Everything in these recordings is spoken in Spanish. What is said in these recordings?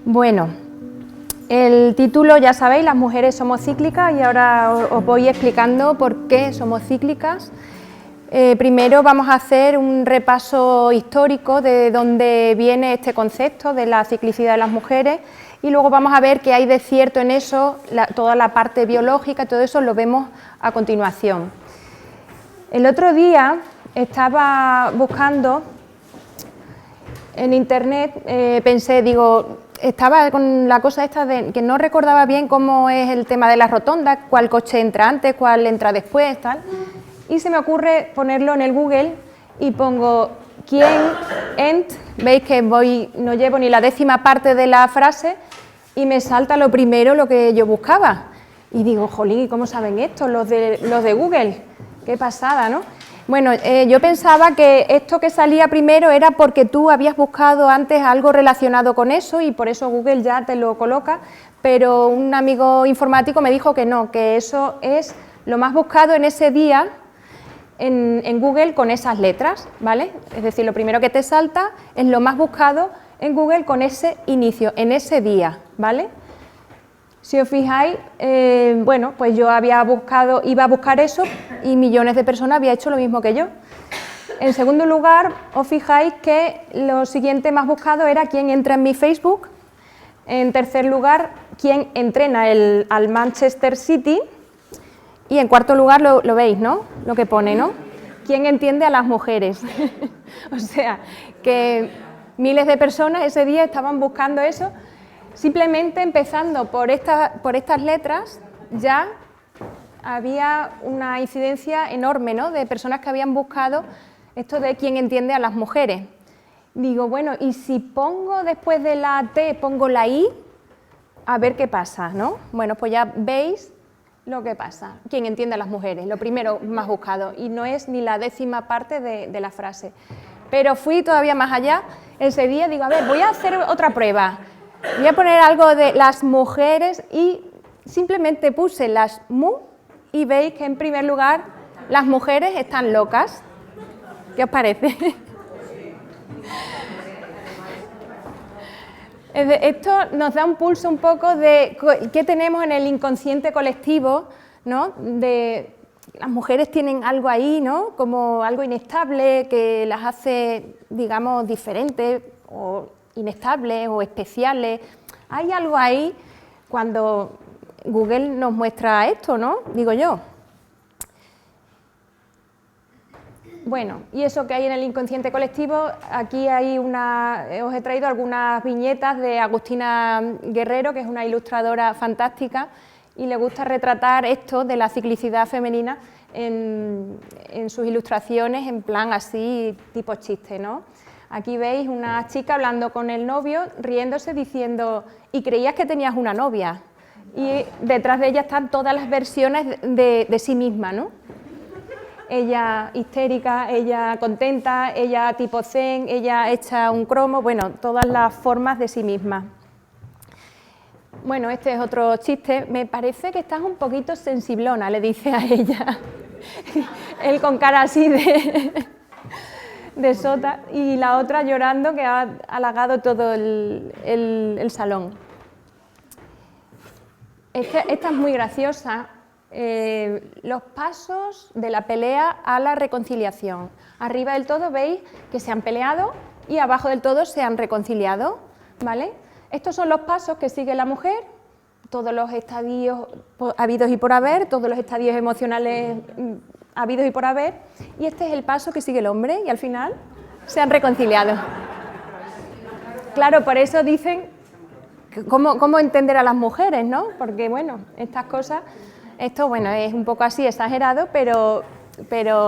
Bueno, el título ya sabéis, las mujeres somos cíclicas, y ahora os voy explicando por qué somos cíclicas. Primero vamos a hacer un repaso histórico de dónde viene este concepto de la ciclicidad de las mujeres, y luego vamos a ver qué hay de cierto en eso, toda la parte biológica, todo eso lo vemos a continuación. El otro día estaba buscando en internet, estaba con la cosa esta de que no recordaba bien cómo es el tema de las rotondas, cuál coche entra antes, cuál entra después, tal, y se me ocurre ponerlo en el Google y pongo ¿quién ent? Veis que no llevo ni la décima parte de la frase y me salta lo primero lo que yo buscaba. Y digo, jolín, ¿y cómo saben esto los de Google? Qué pasada, ¿no? Bueno, yo pensaba que esto que salía primero era porque tú habías buscado antes algo relacionado con eso y por eso Google ya te lo coloca, pero un amigo informático me dijo que no, que eso es lo más buscado en ese día en Google con esas letras, ¿vale? Es decir, lo primero que te salta es lo más buscado en Google con ese inicio, en ese día, ¿vale? Si os fijáis, bueno, pues yo iba a buscar eso y millones de personas habían hecho lo mismo que yo. En segundo lugar, os fijáis que lo siguiente más buscado era quién entra en mi Facebook. En tercer lugar, quién entrena al Manchester City. Y en cuarto lugar, lo veis, ¿no? Lo que pone, ¿no? ¿Quién entiende a las mujeres? O sea, que miles de personas ese día estaban buscando eso. Simplemente empezando por estas letras ya había una incidencia enorme, ¿no?, de personas que habían buscado esto de quién entiende a las mujeres. Digo, bueno, y si pongo después de la T, pongo la I, a ver qué pasa, ¿no? Bueno, pues ya veis lo que pasa. ¿Quién entiende a las mujeres? Lo primero más buscado, y no es ni la décima parte de la frase. Pero fui todavía más allá. Ese día digo, a ver, voy a hacer otra prueba. Voy a poner algo de las mujeres y simplemente puse las mu y veis que en primer lugar las mujeres están locas. ¿Qué os parece? Esto nos da un pulso un poco de qué tenemos en el inconsciente colectivo, ¿no? De las mujeres tienen algo ahí, ¿no?, como algo inestable que las hace, digamos, diferentes o inestables o especiales. Hay algo ahí cuando Google nos muestra esto, ¿no?, digo yo. Bueno, y eso que hay en el inconsciente colectivo, aquí hay os he traído algunas viñetas de Agustina Guerrero, que es una ilustradora fantástica, y le gusta retratar esto de la ciclicidad femenina en sus ilustraciones, en plan así, tipo chiste, ¿no? Aquí veis una chica hablando con el novio, riéndose, diciendo, ¿y creías que tenías una novia? Y detrás de ella están todas las versiones de sí misma, ¿no? Ella histérica, ella contenta, ella tipo zen, ella hecha un cromo, bueno, todas las formas de sí misma. Bueno, este es otro chiste. Me parece que estás un poquito sensiblona, le dice a ella. Él con cara así de sota, y la otra llorando, que ha halagado todo el salón. Esta es muy graciosa. Los pasos de la pelea a la reconciliación. Arriba del todo veis que se han peleado y abajo del todo se han reconciliado, ¿vale? Estos son los pasos que sigue la mujer, todos los estadios habidos y por haber, todos los estadios emocionales habidos y por haber, y este es el paso que sigue el hombre y al final se han reconciliado. Claro, por eso dicen cómo entender a las mujeres, ¿no? Porque, bueno, estas cosas, esto, bueno, es un poco así exagerado, pero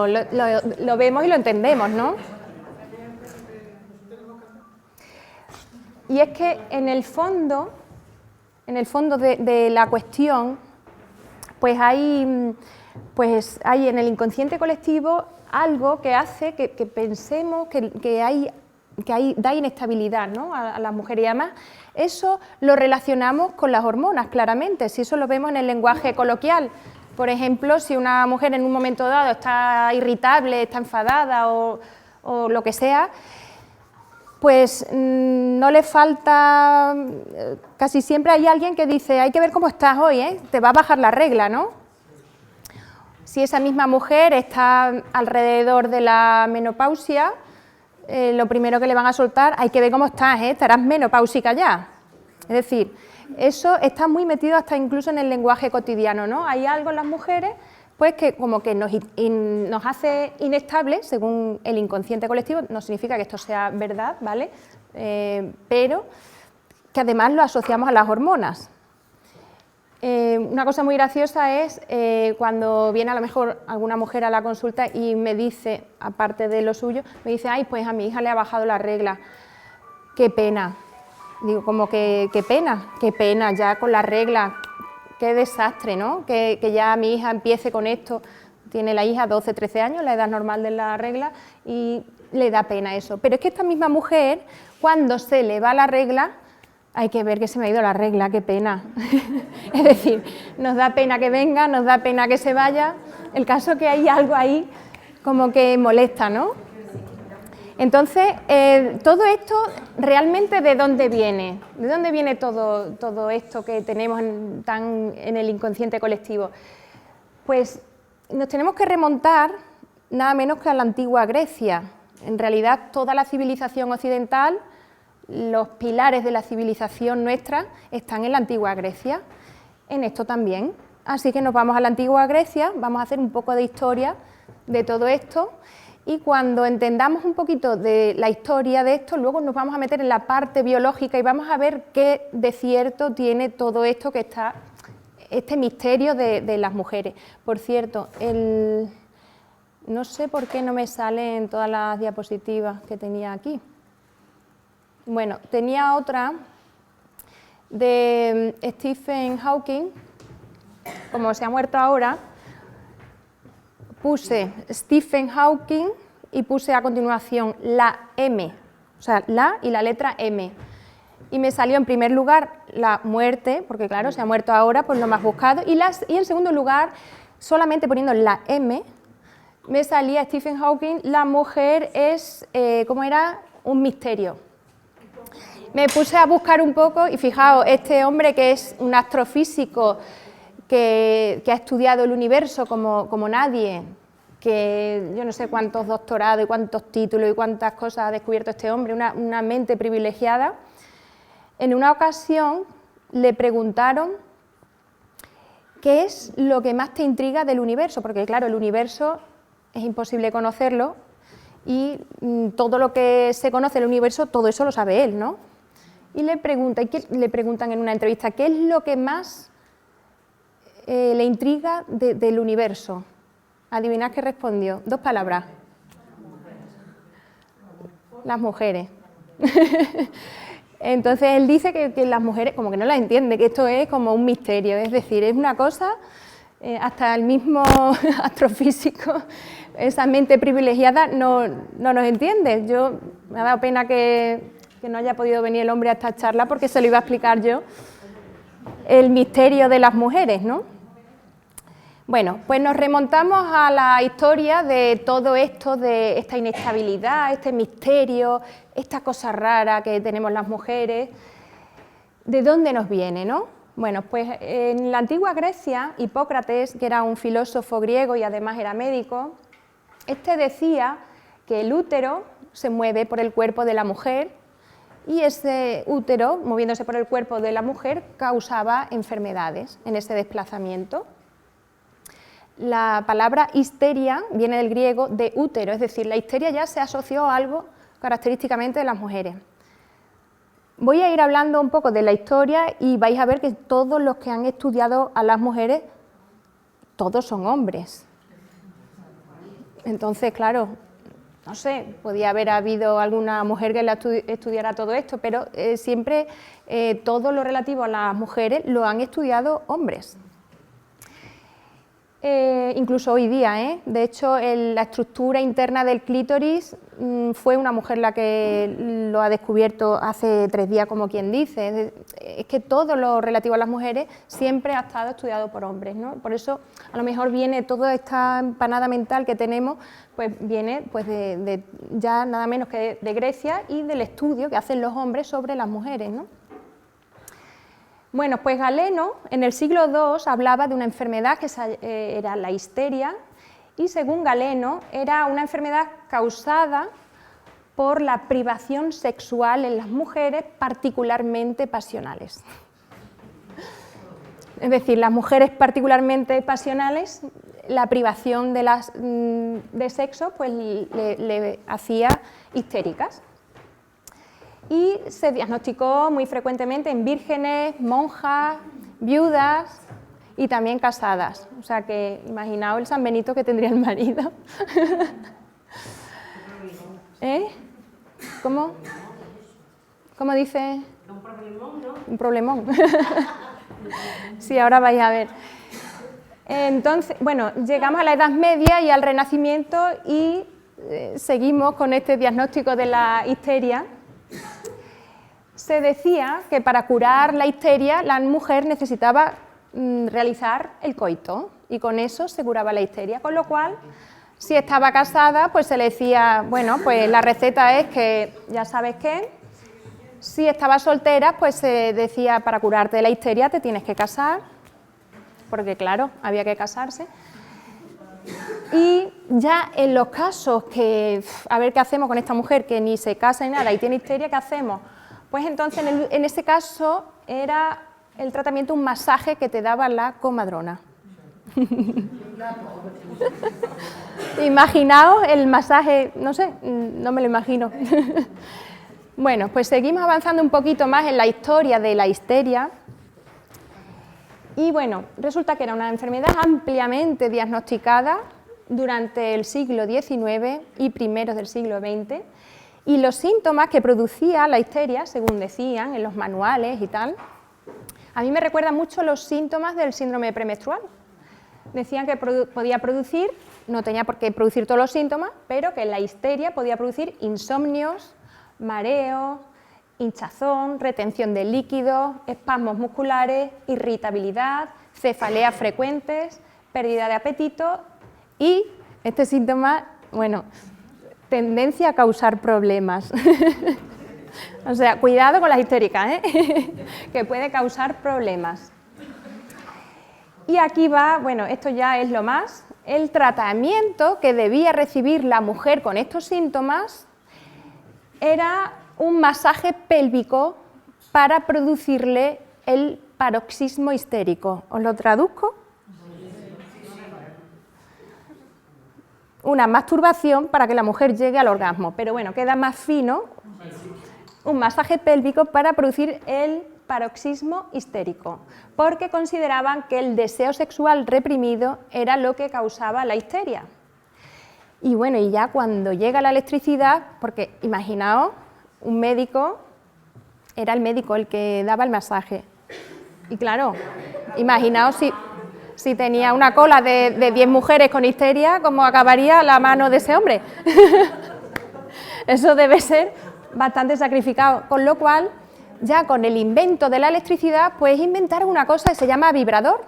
lo vemos y lo entendemos, ¿no? Y es que en el fondo de la cuestión, pues hay en el inconsciente colectivo algo que hace que pensemos que da inestabilidad, ¿no?, a las mujeres. Y además eso lo relacionamos con las hormonas, claramente, si eso lo vemos en el lenguaje coloquial. Por ejemplo, si una mujer en un momento dado está irritable, está enfadada o lo que sea, pues no le falta, casi siempre hay alguien que dice, hay que ver cómo estás hoy, ¿eh? Te va a bajar la regla, ¿no? Si esa misma mujer está alrededor de la menopausia, lo primero que le van a soltar, hay que ver cómo estás, ¿eh? Estarás menopáusica ya. Es decir, eso está muy metido hasta incluso en el lenguaje cotidiano, ¿no? Hay algo en las mujeres pues que como que nos hace inestables, según el inconsciente colectivo, no significa que esto sea verdad, ¿vale? Pero que además lo asociamos a las hormonas. Una cosa muy graciosa es cuando viene a lo mejor alguna mujer a la consulta y me dice, aparte de lo suyo, me dice, ay, pues a mi hija le ha bajado la regla, qué pena. Digo, como que qué pena ya con la regla. Qué desastre, ¿no? Que ya mi hija empiece con esto. Tiene la hija 12, 13 años, la edad normal de la regla, y le da pena eso. Pero es que esta misma mujer, cuando se le va la regla, hay que ver que se me ha ido la regla, qué pena. Es decir, nos da pena que venga, nos da pena que se vaya. El caso es que hay algo ahí como que molesta, ¿no? Entonces, todo esto, ¿realmente de dónde viene? ¿De dónde viene todo esto que tenemos en el inconsciente colectivo? Pues nos tenemos que remontar nada menos que a la antigua Grecia. En realidad, toda la civilización occidental, los pilares de la civilización nuestra están en la antigua Grecia, en esto también. Así que nos vamos a la antigua Grecia, vamos a hacer un poco de historia de todo esto. Y cuando entendamos un poquito de la historia de esto, luego nos vamos a meter en la parte biológica y vamos a ver qué de cierto tiene todo esto que está, este misterio de las mujeres. Por cierto, no sé por qué no me salen todas las diapositivas que tenía aquí. Bueno, tenía otra de Stephen Hawking, como se ha muerto ahora. Puse Stephen Hawking y puse a continuación la M, o sea, la y la letra M. Y me salió en primer lugar la muerte, porque claro, se ha muerto ahora, pues lo más buscado. Y en segundo lugar, solamente poniendo la M, me salía Stephen Hawking, la mujer es, ¿cómo era? Un misterio. Me puse a buscar un poco y fijaos, este hombre que es un astrofísico, que ha estudiado el universo como nadie, que yo no sé cuántos doctorados y cuántos títulos y cuántas cosas ha descubierto este hombre, una mente privilegiada. En una ocasión le preguntaron qué es lo que más te intriga del universo, porque claro, el universo es imposible conocerlo y todo lo que se conoce del universo, todo eso lo sabe él, ¿no? Y le preguntan en una entrevista, ¿qué es lo que más le intriga del universo? Adivinad qué respondió. 2 palabras. Las mujeres. Entonces él dice que las mujeres como que no las entiende, que esto es como un misterio, es decir, es una cosa, hasta el mismo astrofísico, esa mente privilegiada no nos entiende. Me ha dado pena que no haya podido venir el hombre a esta charla porque se lo iba a explicar yo, el misterio de las mujeres, ¿no? Bueno, pues nos remontamos a la historia de todo esto, de esta inestabilidad, este misterio, esta cosa rara que tenemos las mujeres. ¿De dónde nos viene, no? Bueno, pues en la antigua Grecia, Hipócrates, que era un filósofo griego y además era médico, este decía que el útero se mueve por el cuerpo de la mujer y ese útero, moviéndose por el cuerpo de la mujer, causaba enfermedades en ese desplazamiento. La palabra histeria viene del griego de útero, es decir, la histeria ya se asoció a algo característicamente de las mujeres. Voy a ir hablando un poco de la historia y vais a ver que todos los que han estudiado a las mujeres, todos son hombres. Entonces, claro, no sé, podía haber habido alguna mujer que estudiara todo esto, pero siempre todo lo relativo a las mujeres lo han estudiado hombres. incluso hoy día, De hecho, la estructura interna del clítoris fue una mujer la que lo ha descubierto hace 3 días, como quien dice. Es que todo lo relativo a las mujeres siempre ha estado estudiado por hombres, ¿no? Por eso, a lo mejor viene toda esta empanada mental que tenemos, pues viene pues de ya nada menos que de Grecia y del estudio que hacen los hombres sobre las mujeres, ¿no? Bueno, pues Galeno en el siglo II hablaba de una enfermedad que era la histeria y según Galeno era una enfermedad causada por la privación sexual en las mujeres particularmente pasionales. Es decir, las mujeres particularmente pasionales, la privación de sexo pues le hacía histéricas. Y se diagnosticó muy frecuentemente en vírgenes, monjas, viudas y también casadas. O sea que imaginaos el San Benito que tendría el marido. ¿Eh? ¿Cómo? ¿Cómo dice? Un problemón, ¿no? Un problemón. Sí, ahora vais a ver. Entonces, bueno, llegamos a la Edad Media y al Renacimiento y seguimos con este diagnóstico de la histeria. Se decía que para curar la histeria la mujer necesitaba realizar el coito y con eso se curaba la histeria, con lo cual si estaba casada pues se le decía, bueno, pues la receta es que ya sabes qué, si estaba soltera pues se decía para curarte de la histeria te tienes que casar, porque claro, había que casarse. Y ya en los casos que, a ver qué hacemos con esta mujer que ni se casa ni nada y tiene histeria, ¿qué hacemos? Pues entonces en ese caso era el tratamiento un masaje que te daba la comadrona. Imaginaos el masaje, no sé, no me lo imagino. Bueno, pues seguimos avanzando un poquito más en la historia de la histeria. Y bueno, resulta que era una enfermedad ampliamente diagnosticada durante el siglo XIX y primeros del siglo XX. Y los síntomas que producía la histeria, según decían en los manuales y tal, a mí me recuerdan mucho los síntomas del síndrome premenstrual. Decían que podía producir, no tenía por qué producir todos los síntomas, pero que la histeria podía producir insomnios, mareos, hinchazón, retención de líquidos, espasmos musculares, irritabilidad, cefaleas frecuentes, pérdida de apetito y este síntoma, bueno, tendencia a causar problemas. O sea, cuidado con las histéricas, que puede causar problemas. Y aquí va, bueno, esto ya es lo más, el tratamiento que debía recibir la mujer con estos síntomas era un masaje pélvico para producirle el paroxismo histérico. ¿Os lo traduzco? Una masturbación para que la mujer llegue al orgasmo, pero bueno, queda más fino, un masaje pélvico para producir el paroxismo histérico, porque consideraban que el deseo sexual reprimido era lo que causaba la histeria. Y bueno, y ya cuando llega la electricidad, porque imaginaos, un médico, era el médico el que daba el masaje, y claro, imaginaos si tenía una cola de 10 mujeres con histeria, ¿cómo acabaría la mano de ese hombre? Eso debe ser bastante sacrificado, con lo cual, ya con el invento de la electricidad, pues inventaron una cosa que se llama vibrador.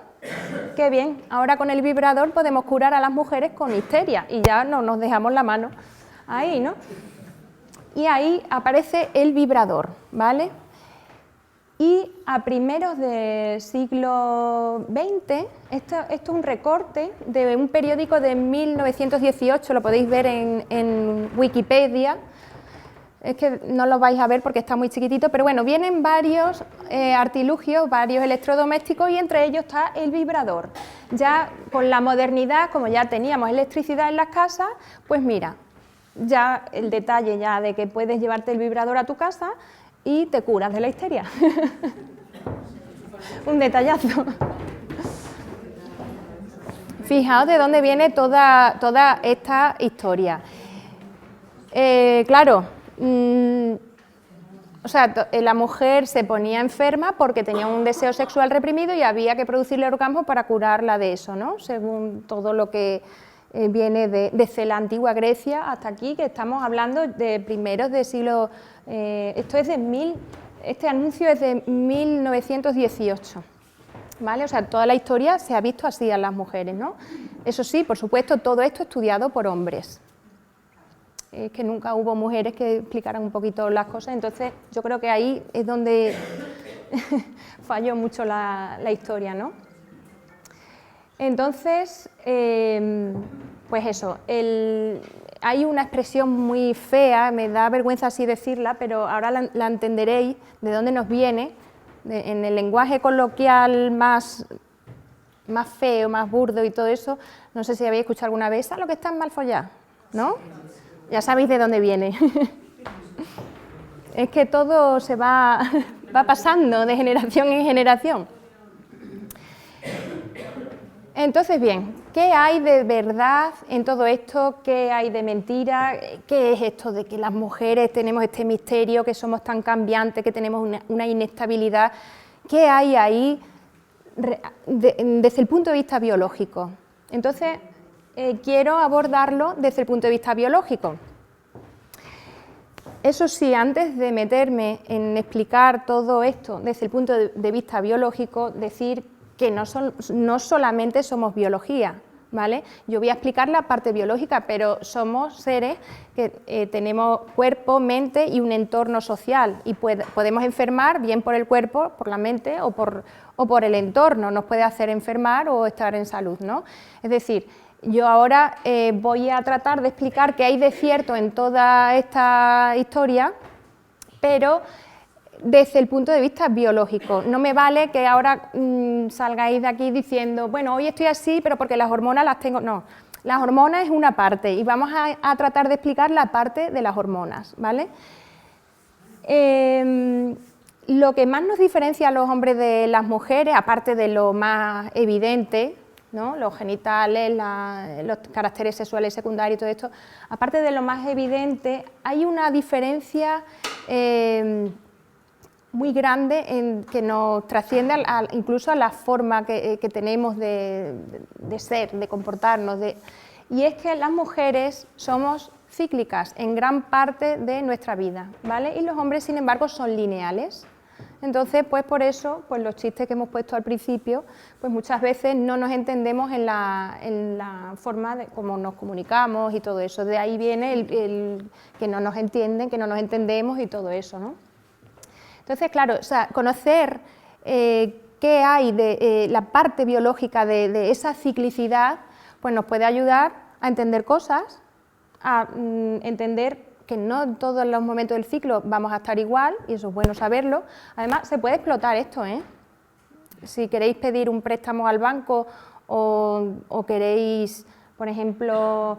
Qué bien, ahora con el vibrador podemos curar a las mujeres con histeria y ya no nos dejamos la mano ahí, ¿no? Y ahí aparece el vibrador, ¿vale? Y a primeros del siglo XX, esto es un recorte de un periódico de 1918, lo podéis ver en Wikipedia, es que no lo vais a ver porque está muy chiquitito, pero bueno, vienen varios artilugios, varios electrodomésticos y entre ellos está el vibrador. Ya con la modernidad, como ya teníamos electricidad en las casas, pues mira, ya el detalle ya de que puedes llevarte el vibrador a tu casa y te curas de la histeria. Un detallazo. Fijaos de dónde viene toda esta historia. Claro, O sea, la mujer se ponía enferma porque tenía un deseo sexual reprimido y había que producirle orgasmo para curarla de eso, ¿no? Según todo lo que viene desde la antigua Grecia hasta aquí, que estamos hablando de primeros del siglo... este anuncio es de 1918, ¿vale? O sea, toda la historia se ha visto así a las mujeres, ¿no? Eso sí, por supuesto, todo esto estudiado por hombres. Es que nunca hubo mujeres que explicaran un poquito las cosas, entonces yo creo que ahí es donde falló mucho la historia, ¿no? Entonces, pues eso, hay una expresión muy fea, me da vergüenza así decirla, pero ahora la entenderéis de dónde nos viene, en el lenguaje coloquial más feo, más burdo y todo eso. No sé si habéis escuchado alguna vez, ¿sabes lo que estás mal follado? ¿No? Ya sabéis de dónde viene. Es que todo se va pasando de generación en generación. Entonces, bien, ¿qué hay de verdad en todo esto? ¿Qué hay de mentira? ¿Qué es esto de que las mujeres tenemos este misterio, que somos tan cambiantes, que tenemos una inestabilidad? ¿Qué hay ahí desde el punto de vista biológico? Entonces, quiero abordarlo desde el punto de vista biológico. Eso sí, antes de meterme en explicar todo esto desde el punto de vista biológico, decir que no solamente somos biología, ¿vale? Yo voy a explicar la parte biológica, pero somos seres que tenemos cuerpo, mente y un entorno social, y podemos enfermar bien por el cuerpo, por la mente o por el entorno, nos puede hacer enfermar o estar en salud, ¿no? Es decir, yo ahora voy a tratar de explicar qué hay de cierto en toda esta historia, pero desde el punto de vista biológico. No me vale que ahora salgáis de aquí diciendo, bueno, hoy estoy así, pero porque las hormonas las tengo... No, las hormonas es una parte y vamos a tratar de explicar la parte de las hormonas, ¿vale? Lo que más nos diferencia a los hombres de las mujeres, aparte de lo más evidente, ¿no? Los genitales, los caracteres sexuales secundarios y todo esto, aparte de lo más evidente, hay una diferencia muy grande que nos trasciende incluso a la forma que tenemos de ser, de comportarnos, y es que las mujeres somos cíclicas en gran parte de nuestra vida, ¿vale? Y los hombres, sin embargo, son lineales. Entonces, pues por eso, pues los chistes que hemos puesto al principio, pues muchas veces no nos entendemos en la forma de cómo nos comunicamos y todo eso. De ahí viene el que no nos entienden, que no nos entendemos y todo eso, ¿no? Entonces, claro, o sea, conocer qué hay de la parte biológica de esa ciclicidad, pues nos puede ayudar a entender cosas, a entender que no en todos los momentos del ciclo vamos a estar igual, y eso es bueno saberlo. Además, se puede explotar esto, ¿eh? Si queréis pedir un préstamo al banco o queréis, por ejemplo,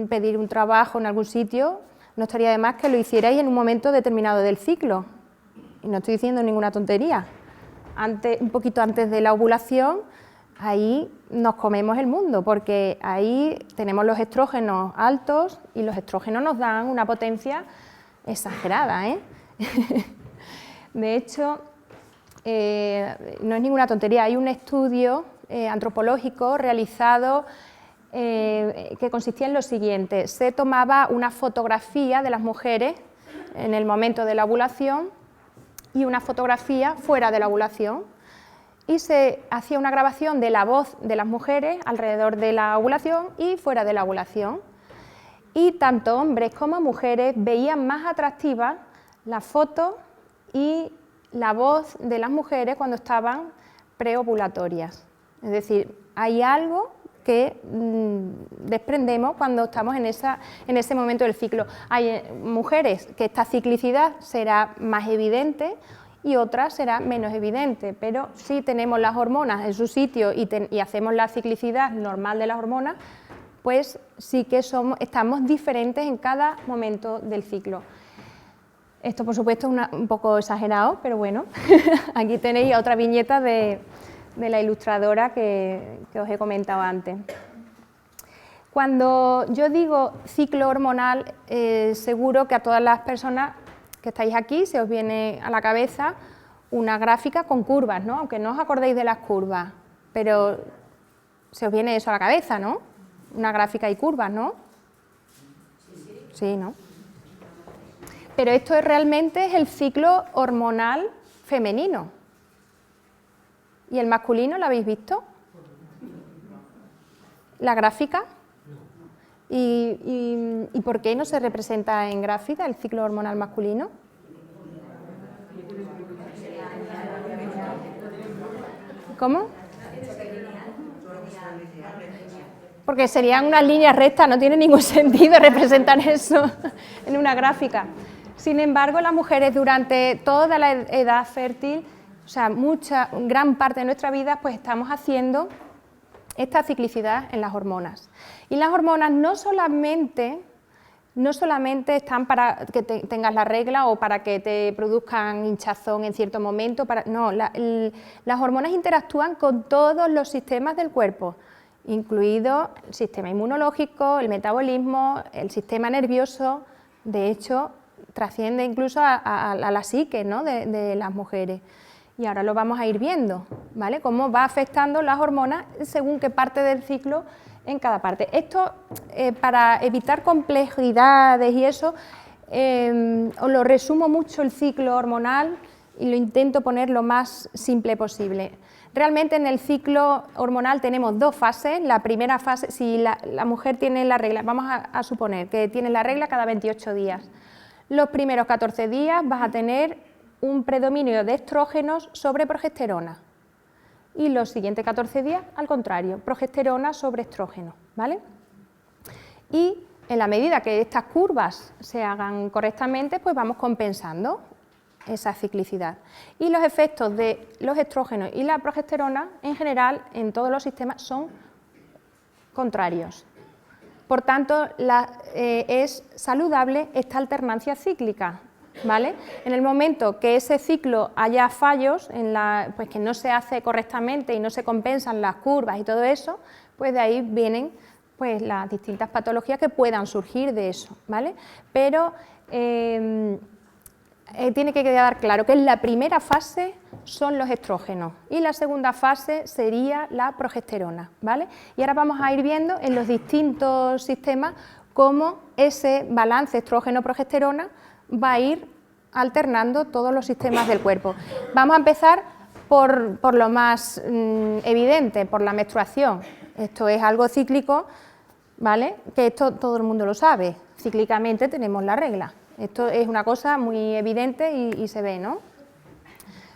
pedir un trabajo en algún sitio, no estaría de más que lo hicierais en un momento determinado del ciclo. Y no estoy diciendo ninguna tontería. Un poquito antes de la ovulación, ahí nos comemos el mundo, porque ahí tenemos los estrógenos altos y los estrógenos nos dan una potencia exagerada, ¿eh? De hecho, no es ninguna tontería, hay un estudio antropológico realizado que consistía en lo siguiente: se tomaba una fotografía de las mujeres en el momento de la ovulación y una fotografía fuera de la ovulación, y se hacía una grabación de la voz de las mujeres alrededor de la ovulación y fuera de la ovulación, y tanto hombres como mujeres veían más atractivas la foto y la voz de las mujeres cuando estaban preovulatorias. Es decir, hay algo que desprendemos cuando estamos en ese momento del ciclo. Hay mujeres que esta ciclicidad será más evidente y otras será menos evidente, pero si tenemos las hormonas en su sitio y hacemos la ciclicidad normal de las hormonas, pues sí que estamos diferentes en cada momento del ciclo. Esto, por supuesto, es un poco exagerado, pero bueno, aquí tenéis otra viñeta de la ilustradora que os he comentado antes. Cuando yo digo ciclo hormonal, seguro que a todas las personas que estáis aquí, se os viene a la cabeza una gráfica con curvas, ¿no? Aunque no os acordéis de las curvas, pero se os viene eso a la cabeza, ¿no? Una gráfica y curvas, ¿no? Sí, ¿no? Pero esto realmente es el ciclo hormonal femenino. ¿Y el masculino lo habéis visto? ¿La gráfica? ¿Y por qué no se representa en gráfica el ciclo hormonal masculino? ¿Cómo? Porque serían unas líneas rectas, no tiene ningún sentido representar eso en una gráfica. Sin embargo, las mujeres durante toda la edad fértil, o sea, gran parte de nuestra vida, pues estamos haciendo esta ciclicidad en las hormonas. Y las hormonas no solamente están para que tengas la regla o para que te produzcan hinchazón en cierto momento, no, las hormonas interactúan con todos los sistemas del cuerpo, incluido el sistema inmunológico, el metabolismo, el sistema nervioso. De hecho, trasciende incluso a la psique, ¿no?, de las mujeres. Y ahora lo vamos a ir viendo, ¿vale? Cómo va afectando las hormonas según qué parte del ciclo en cada parte. Esto, para evitar complejidades y eso, os lo resumo mucho el ciclo hormonal y lo intento poner lo más simple posible. Realmente en el ciclo hormonal tenemos dos fases. La primera fase, si la mujer tiene la regla, vamos a suponer que tiene la regla cada 28 días. Los primeros 14 días vas a tener un predominio de estrógenos sobre progesterona y los siguientes 14 días al contrario, progesterona sobre estrógeno, ¿vale? Y en la medida que estas curvas se hagan correctamente, pues vamos compensando esa ciclicidad. Y los efectos de los estrógenos y la progesterona en general en todos los sistemas son contrarios. Por tanto, es saludable esta alternancia cíclica, ¿vale? En el momento que ese ciclo haya fallos, pues que no se hace correctamente y no se compensan las curvas y todo eso, pues de ahí vienen pues las distintas patologías que puedan surgir de eso, ¿vale? Pero tiene que quedar claro que en la primera fase son los estrógenos y la segunda fase sería la progesterona, ¿vale? Y ahora vamos a ir viendo en los distintos sistemas cómo ese balance estrógeno-progesterona va a ir alternando todos los sistemas del cuerpo. Vamos a empezar por lo más evidente, por la menstruación. Esto es algo cíclico, ¿vale? Que esto todo el mundo lo sabe, cíclicamente tenemos la regla. Esto es una cosa muy evidente y se ve, ¿no?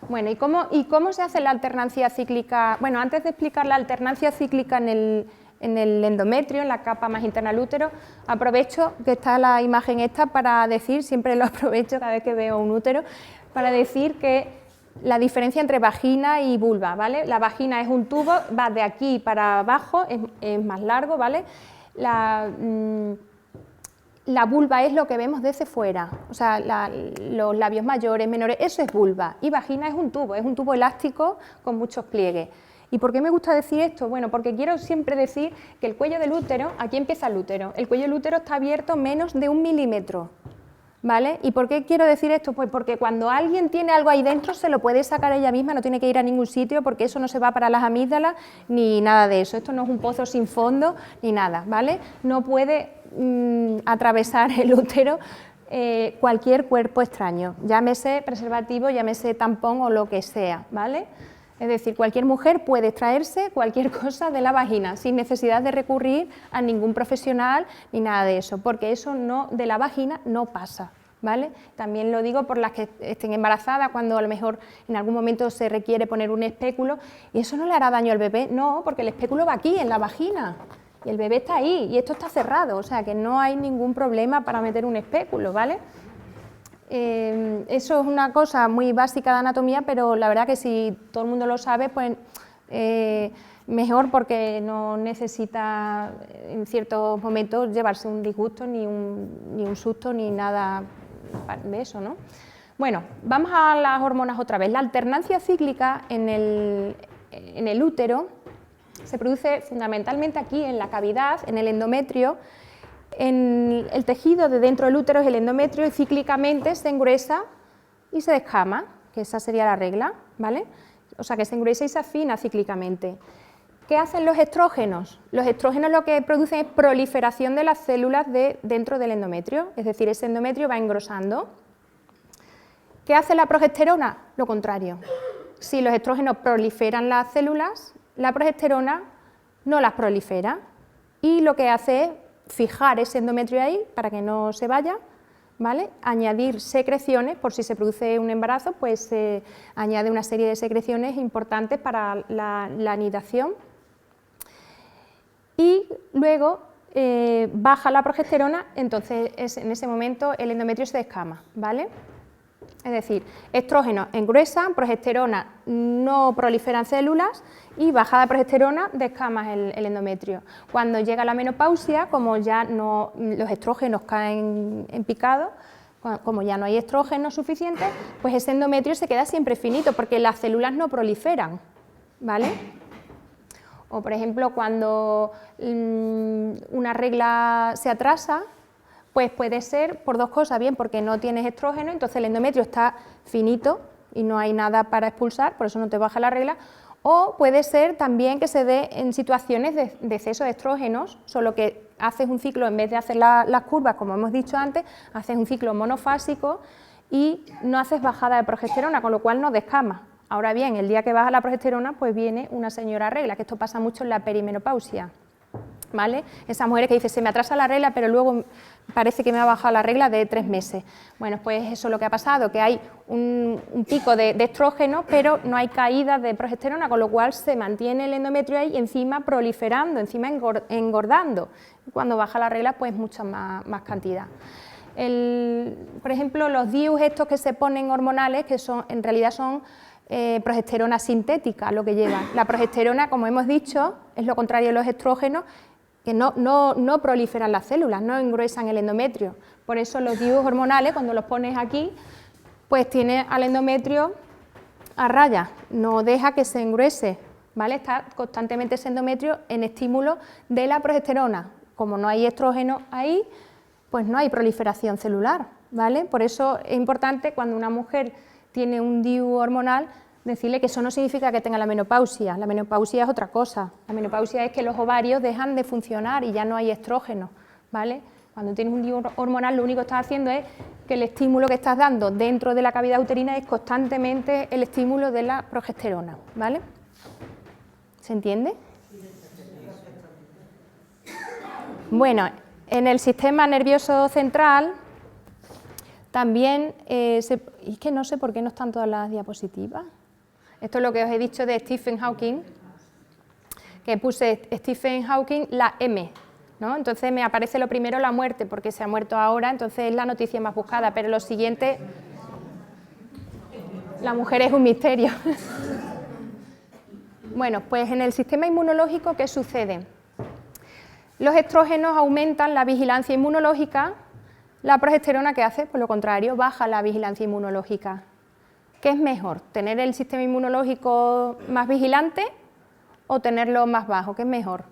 Bueno, ¿y cómo se hace la alternancia cíclica? Bueno, antes de explicar la alternancia cíclica en el endometrio, en la capa más interna del útero, aprovecho que está la imagen esta para decir, siempre lo aprovecho cada vez que veo un útero, para decir que la diferencia entre vagina y vulva, ¿vale? La vagina es un tubo, va de aquí para abajo, es más largo, ¿vale? La vulva es lo que vemos desde fuera, o sea, los labios mayores, menores, eso es vulva, y vagina es un tubo elástico con muchos pliegues. ¿Y por qué me gusta decir esto? Bueno, porque quiero siempre decir que el cuello del útero, aquí empieza el útero, el cuello del útero está abierto menos de 1 milímetro, ¿vale? ¿Y por qué quiero decir esto? Pues porque cuando alguien tiene algo ahí dentro se lo puede sacar ella misma, no tiene que ir a ningún sitio porque eso no se va para las amígdalas ni nada de eso, esto no es un pozo sin fondo ni nada, ¿vale? No puede atravesar el útero cualquier cuerpo extraño, llámese preservativo, llámese tampón o lo que sea, ¿vale? Es decir, cualquier mujer puede extraerse cualquier cosa de la vagina sin necesidad de recurrir a ningún profesional ni nada de eso, porque eso de la vagina no pasa, ¿vale? También lo digo por las que estén embarazadas, cuando a lo mejor en algún momento se requiere poner un espéculo, y eso no le hará daño al bebé, no, porque el espéculo va aquí, en la vagina, y el bebé está ahí, y esto está cerrado, o sea que no hay ningún problema para meter un espéculo, ¿vale? Eso es una cosa muy básica de anatomía, pero la verdad que si todo el mundo lo sabe, pues mejor, porque no necesita en ciertos momentos llevarse un disgusto, ni un susto, ni nada de eso, ¿no? Bueno, vamos a las hormonas otra vez. La alternancia cíclica en el útero se produce fundamentalmente aquí en la cavidad, en el endometrio, el tejido de dentro del útero es el endometrio y cíclicamente se engruesa y se descama, que esa sería la regla, ¿vale? O sea, que se engruesa y se afina cíclicamente. ¿Qué hacen los estrógenos? Los estrógenos lo que producen es proliferación de las células dentro del endometrio, es decir, ese endometrio va engrosando. ¿Qué hace la progesterona? Lo contrario. Si los estrógenos proliferan las células, la progesterona no las prolifera y lo que hace es fijar ese endometrio ahí para que no se vaya, ¿vale? Añadir secreciones, por si se produce un embarazo, pues se añade una serie de secreciones importantes para la anidación. Y luego baja la progesterona, entonces en ese momento el endometrio se descama, ¿vale? Es decir, estrógenos engruesan, progesterona no proliferan células y bajada de progesterona descamas el endometrio. Cuando llega la menopausia, como ya no, los estrógenos caen en picado, como ya no hay estrógenos suficientes, pues ese endometrio se queda siempre finito porque las células no proliferan, ¿vale? O por ejemplo, cuando una regla se atrasa, pues puede ser por dos cosas, bien porque no tienes estrógeno, entonces el endometrio está finito y no hay nada para expulsar, por eso no te baja la regla, o puede ser también que se dé en situaciones de exceso de estrógenos, solo que haces un ciclo, en vez de hacer las curvas, como hemos dicho antes, haces un ciclo monofásico y no haces bajada de progesterona, con lo cual no descamas. Ahora bien, el día que baja la progesterona, pues viene una señora regla, que esto pasa mucho en la perimenopausia, ¿vale? Esas mujeres que dicen, se me atrasa la regla, pero luego parece que me ha bajado la regla de 3 meses. Bueno, pues eso es lo que ha pasado, que hay un pico de estrógeno, pero no hay caída de progesterona, con lo cual se mantiene el endometrio ahí, encima proliferando, encima engordando. Cuando baja la regla, pues mucha más cantidad. Por ejemplo, los DIUs estos que se ponen hormonales, que en realidad son progesterona sintética lo que llevan. La progesterona, como hemos dicho, es lo contrario de los estrógenos, que no proliferan las células, no engruesan el endometrio. Por eso los DIUs hormonales, cuando los pones aquí, pues tiene al endometrio a raya, no deja que se engruese, ¿vale? Está constantemente ese endometrio en estímulo de la progesterona. Como no hay estrógeno ahí, pues no hay proliferación celular, ¿vale? Por eso es importante cuando una mujer tiene un DIU hormonal, decirle que eso no significa que tenga la menopausia es otra cosa. La menopausia es que los ovarios dejan de funcionar y ya no hay estrógeno, ¿vale? Cuando tienes un DIU hormonal, lo único que estás haciendo es que el estímulo que estás dando dentro de la cavidad uterina es constantemente el estímulo de la progesterona, ¿vale? ¿Se entiende? Bueno, en el sistema nervioso central también, es que no sé por qué no están todas las diapositivas. Esto es lo que os he dicho de Stephen Hawking, que puse Stephen Hawking la M, ¿no? Entonces me aparece lo primero la muerte, porque se ha muerto ahora, entonces es la noticia más buscada, pero lo siguiente, la mujer es un misterio. Bueno, pues en el sistema inmunológico, ¿qué sucede? Los estrógenos aumentan la vigilancia inmunológica. La progesterona, ¿qué hace? Pues lo contrario, baja la vigilancia inmunológica. ¿Qué es mejor? ¿Tener el sistema inmunológico más vigilante o tenerlo más bajo? ¿Qué es mejor?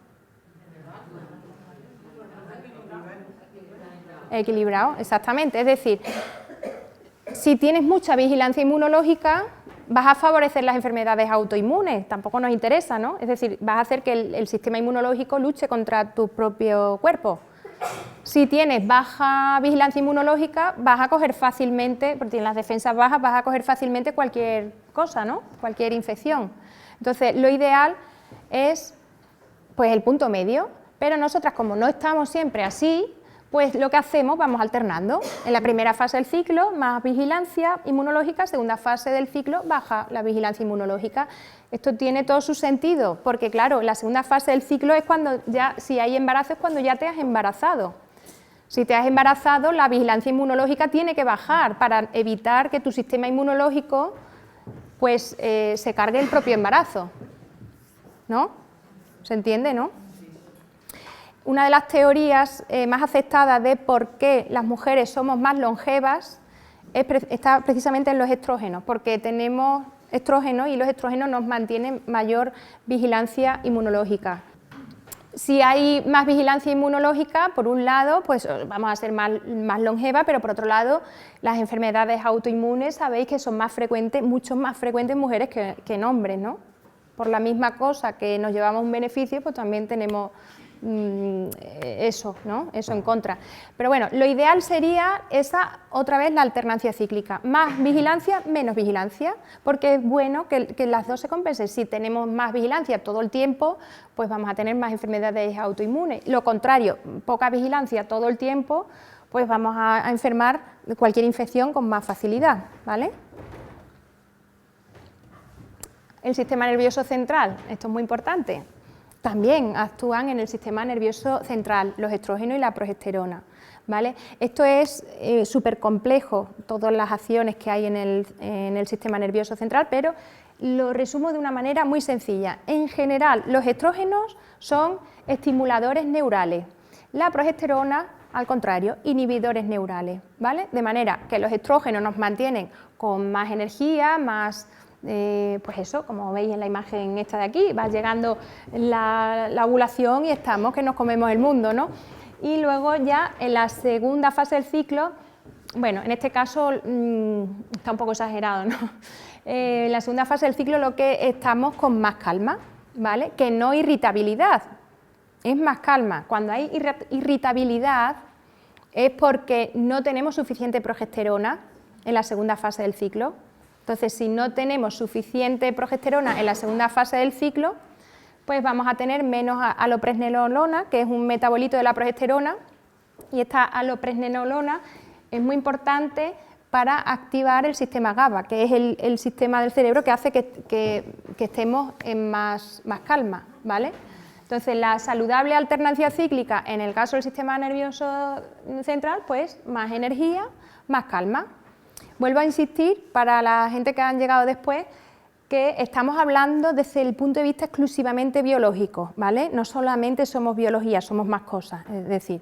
Equilibrado, exactamente. Es decir, si tienes mucha vigilancia inmunológica, vas a favorecer las enfermedades autoinmunes, tampoco nos interesa, ¿no? Es decir, vas a hacer que el sistema inmunológico luche contra tu propio cuerpo. Si tienes baja vigilancia inmunológica, vas a coger fácilmente, porque tienes las defensas bajas, vas a coger fácilmente cualquier cosa, ¿no? Cualquier infección. Entonces, lo ideal es pues el punto medio, pero nosotras, como no estamos siempre así, pues lo que hacemos, vamos alternando. En la primera fase del ciclo, más vigilancia inmunológica, segunda fase del ciclo, baja la vigilancia inmunológica. Esto tiene todo su sentido, porque claro, la segunda fase del ciclo es cuando ya, si hay embarazo, es cuando ya te has embarazado. Si te has embarazado, la vigilancia inmunológica tiene que bajar para evitar que tu sistema inmunológico pues, se cargue el propio embarazo, ¿no? ¿Se entiende, no? Una de las teorías más aceptadas de por qué las mujeres somos más longevas está precisamente en los estrógenos, porque tenemos estrógenos y los estrógenos nos mantienen mayor vigilancia inmunológica. Si hay más vigilancia inmunológica, por un lado, pues vamos a ser más longeva, pero por otro lado, las enfermedades autoinmunes sabéis que son más frecuentes, mucho más frecuentes en mujeres que en hombres, ¿no? Por la misma cosa que nos llevamos un beneficio, pues también tenemos eso, ¿no? Eso en contra. Pero bueno, lo ideal sería esa, otra vez, la alternancia cíclica. Más vigilancia, menos vigilancia, porque es bueno que las dos se compensen. Si tenemos más vigilancia todo el tiempo, pues vamos a tener más enfermedades autoinmunes. Lo contrario, poca vigilancia todo el tiempo, pues vamos a enfermar de cualquier infección con más facilidad, ¿vale? El sistema nervioso central, esto es muy importante. También actúan en el sistema nervioso central los estrógenos y la progesterona, ¿vale? Esto es súper complejo, todas las acciones que hay en el sistema nervioso central, pero lo resumo de una manera muy sencilla. En general, los estrógenos son estimuladores neurales, la progesterona, al contrario, inhibidores neurales, ¿vale? De manera que los estrógenos nos mantienen con más energía, más... pues eso, como veis en la imagen esta de aquí, va llegando la ovulación y estamos que nos comemos el mundo, ¿no? Y luego ya en la segunda fase del ciclo, bueno, en este caso está un poco exagerado, ¿no? En la segunda fase del ciclo lo que estamos con más calma, ¿vale? Que no irritabilidad, es más calma. Cuando hay irritabilidad es porque no tenemos suficiente progesterona en la segunda fase del ciclo. Entonces, si no tenemos suficiente progesterona en la segunda fase del ciclo, pues vamos a tener menos alopregnenolona, que es un metabolito de la progesterona, y esta alopregnenolona es muy importante para activar el sistema GABA, que es el sistema del cerebro que hace que estemos en más calma, ¿vale? Entonces, la saludable alternancia cíclica, en el caso del sistema nervioso central, pues más energía, más calma. Vuelvo a insistir, para la gente que han llegado después, que estamos hablando desde el punto de vista exclusivamente biológico, ¿vale? No solamente somos biología, somos más cosas, es decir,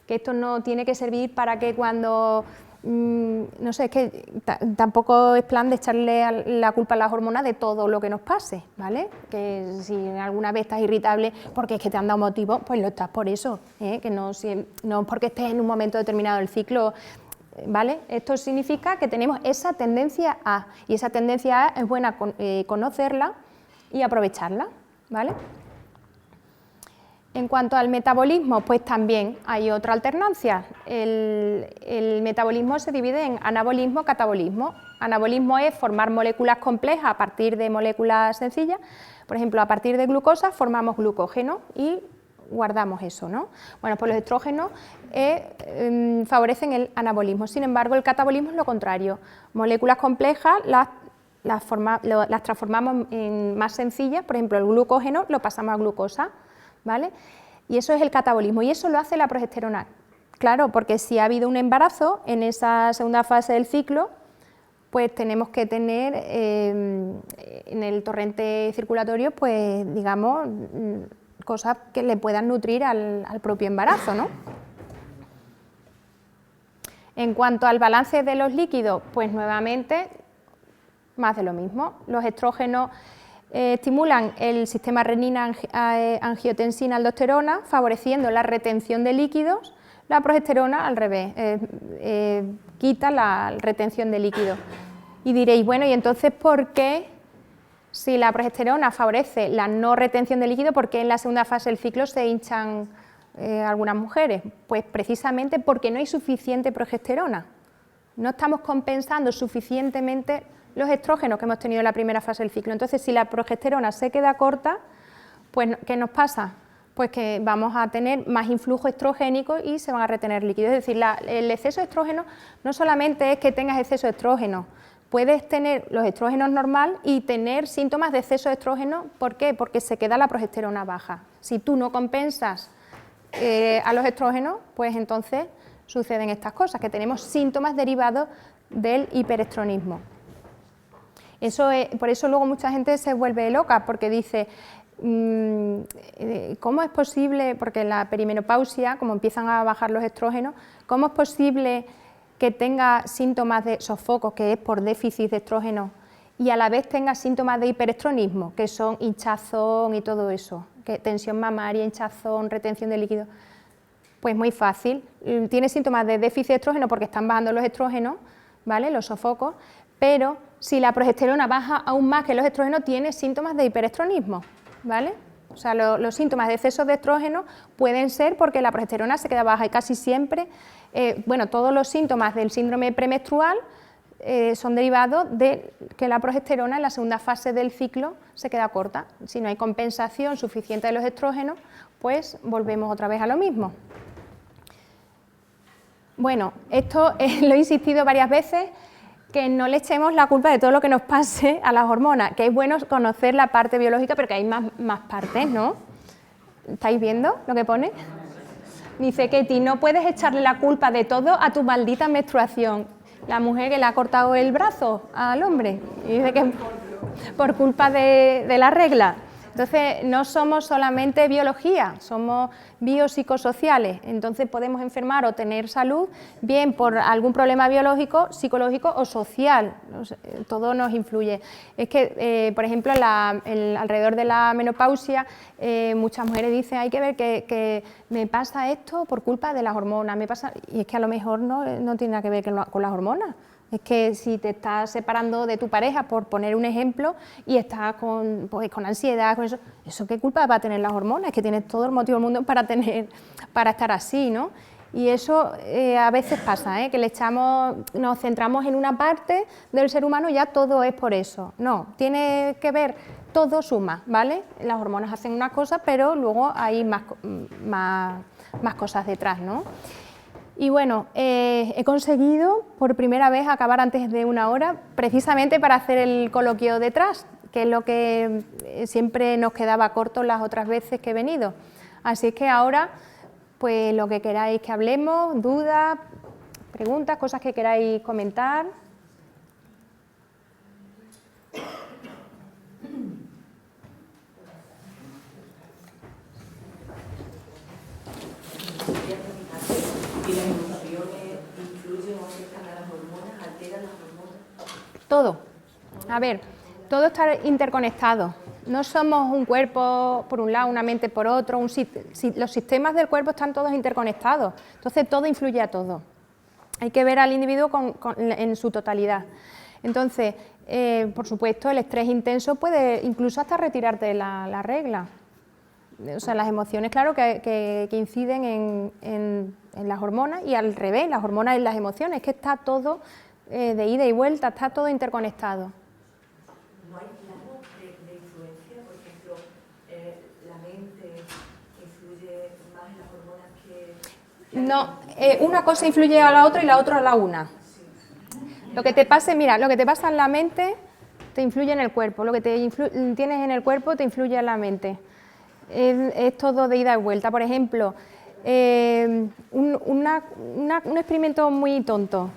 que esto no tiene que servir para que cuando, no sé, es que tampoco es plan de echarle la culpa a las hormonas de todo lo que nos pase, ¿vale? Que si alguna vez estás irritable porque es que te han dado motivo, pues lo estás por eso, que no porque estés en un momento determinado del ciclo, ¿vale? Esto significa que tenemos esa tendencia A, y esa tendencia A es buena conocerla y aprovecharla, ¿vale? En cuanto al metabolismo, pues también hay otra alternancia. El metabolismo se divide en anabolismo y catabolismo. Anabolismo es formar moléculas complejas a partir de moléculas sencillas. Por ejemplo, a partir de glucosa formamos glucógeno y guardamos eso, ¿no? Bueno, pues los estrógenos favorecen el anabolismo. Sin embargo, el catabolismo es lo contrario. Moléculas complejas las transformamos en más sencillas. Por ejemplo, el glucógeno lo pasamos a glucosa, ¿vale? Y eso es el catabolismo, y eso lo hace la progesterona. Claro, porque si ha habido un embarazo en esa segunda fase del ciclo, pues tenemos que tener en el torrente circulatorio, pues digamos, cosas que le puedan nutrir al propio embarazo, ¿no? En cuanto al balance de los líquidos, pues nuevamente más de lo mismo. Los estrógenos estimulan el sistema renina-angiotensina-aldosterona, favoreciendo la retención de líquidos. La progesterona, al revés, quita la retención de líquidos. Y diréis, bueno, ¿y entonces por qué, si la progesterona favorece la no retención de líquido, por qué en la segunda fase del ciclo se hinchan algunas mujeres? Pues precisamente porque no hay suficiente progesterona. No estamos compensando suficientemente los estrógenos que hemos tenido en la primera fase del ciclo. Entonces, si la progesterona se queda corta, pues ¿qué nos pasa? Pues que vamos a tener más influjo estrogénico y se van a retener líquidos. Es decir, el exceso de estrógeno no solamente es que tengas exceso de estrógeno, puedes tener los estrógenos normal y tener síntomas de exceso de estrógeno. ¿Por qué? Porque se queda la progesterona baja. Si tú no compensas a los estrógenos, pues entonces suceden estas cosas, que tenemos síntomas derivados del hiperestronismo. Por eso luego mucha gente se vuelve loca, porque dice, ¿cómo es posible? Porque en la perimenopausia, como empiezan a bajar los estrógenos, ¿cómo es posible que tenga síntomas de sofocos, que es por déficit de estrógeno, y a la vez tenga síntomas de hiperestronismo, que son hinchazón y todo eso, tensión mamaria, hinchazón, retención de líquido. Pues muy fácil, tiene síntomas de déficit de estrógeno porque están bajando los estrógenos, ¿vale? Los sofocos, pero si la progesterona baja aún más que los estrógenos, tiene síntomas de hiperestronismo, ¿vale? O sea, los síntomas de exceso de estrógeno pueden ser porque la progesterona se queda baja y casi siempre, bueno, todos los síntomas del síndrome premenstrual son derivados de que la progesterona en la segunda fase del ciclo se queda corta. Si no hay compensación suficiente de los estrógenos, pues volvemos otra vez a lo mismo. Bueno, esto lo he insistido varias veces, que no le echemos la culpa de todo lo que nos pase a las hormonas, que es bueno conocer la parte biológica, pero que hay más partes, ¿no? ¿Estáis viendo lo que pone? Dice Katie, no puedes echarle la culpa de todo a tu maldita menstruación. La mujer que le ha cortado el brazo al hombre, y dice que por culpa de la regla. Entonces, no somos solamente biología, somos biopsicosociales. Entonces, podemos enfermar o tener salud bien por algún problema biológico, psicológico o social. Todo nos influye. Es que, por ejemplo, alrededor de la menopausia, muchas mujeres dicen, hay que ver que me pasa esto por culpa de las hormonas. Y es que a lo mejor no tiene nada que ver con las hormonas. Es que si te estás separando de tu pareja, por poner un ejemplo, y estás con ansiedad, con ¿eso qué culpa va a tener las hormonas? Es que tienes todo el motivo del mundo para estar así, ¿no? Y eso a veces pasa, que nos centramos en una parte del ser humano y ya todo es por eso. No, tiene que ver, todo suma, ¿vale? Las hormonas hacen una cosa, pero luego hay más cosas detrás, ¿no? Y bueno, he conseguido por primera vez acabar antes de 1 hora, precisamente para hacer el coloquio detrás, que es lo que siempre nos quedaba corto las otras veces que he venido. Así que ahora, pues lo que queráis que hablemos, dudas, preguntas, cosas que queráis comentar. ¿Y las emociones influyen o afectan a las hormonas, alteran las hormonas? Todo. A ver, todo está interconectado. No somos un cuerpo por un lado, una mente por otro. Los sistemas del cuerpo están todos interconectados. Entonces, todo influye a todo. Hay que ver al individuo en su totalidad. Entonces, por supuesto, el estrés intenso puede incluso hasta retirarte la regla. O sea, las emociones, claro, que inciden en las hormonas y al revés, las hormonas y las emociones, que está todo de ida y vuelta, está todo interconectado. ¿No hay planos de influencia? Por ejemplo, la mente influye más en las hormonas que... No, una cosa influye a la otra y la otra a la una. Lo que te pasa en la mente te influye en el cuerpo, lo que tienes en el cuerpo te influye en la mente. Es todo de ida y vuelta. Por ejemplo, un experimento muy tonto,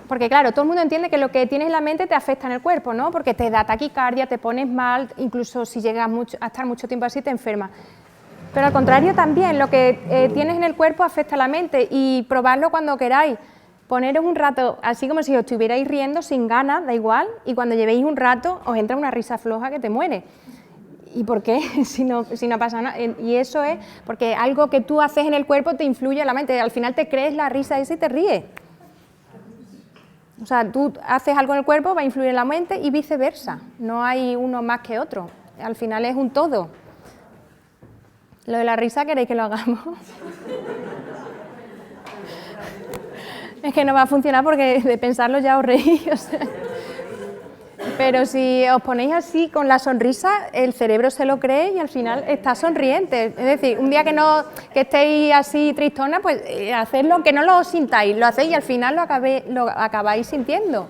porque claro, todo el mundo entiende que lo que tienes en la mente te afecta en el cuerpo, ¿no? Porque te da taquicardia, te pones mal, incluso si llegas a estar mucho tiempo así te enfermas. Pero al contrario también, lo que tienes en el cuerpo afecta a la mente, y probadlo cuando queráis. Poneros un rato así como si os estuvierais riendo sin ganas, da igual, y cuando llevéis un rato os entra una risa floja que te muere. ¿Y por qué? si no pasa nada. Y eso es porque algo que tú haces en el cuerpo te influye en la mente. Al final te crees la risa esa y te ríes. O sea, tú haces algo en el cuerpo, va a influir en la mente y viceversa. No hay uno más que otro. Al final es un todo. Lo de la risa, ¿queréis que lo hagamos? Es que no va a funcionar porque de pensarlo ya os reís. O sea. Pero si os ponéis así con la sonrisa, el cerebro se lo cree y al final está sonriente. Es decir, un día que estéis así tristona, pues hacedlo, que no lo sintáis, lo hacéis y al final lo acabáis sintiendo.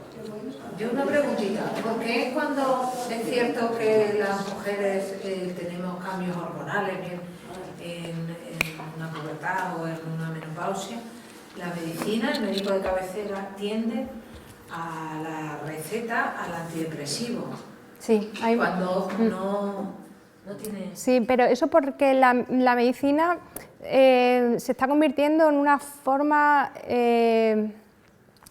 Yo una preguntita, ¿por qué cuando es cierto que las mujeres tenemos cambios hormonales en una pubertad o en una menopausia, la medicina, el médico de cabecera tiende a la receta al antidepresivo? Sí, hay... Cuando no tiene... Sí, pero eso porque la medicina se está convirtiendo en una forma de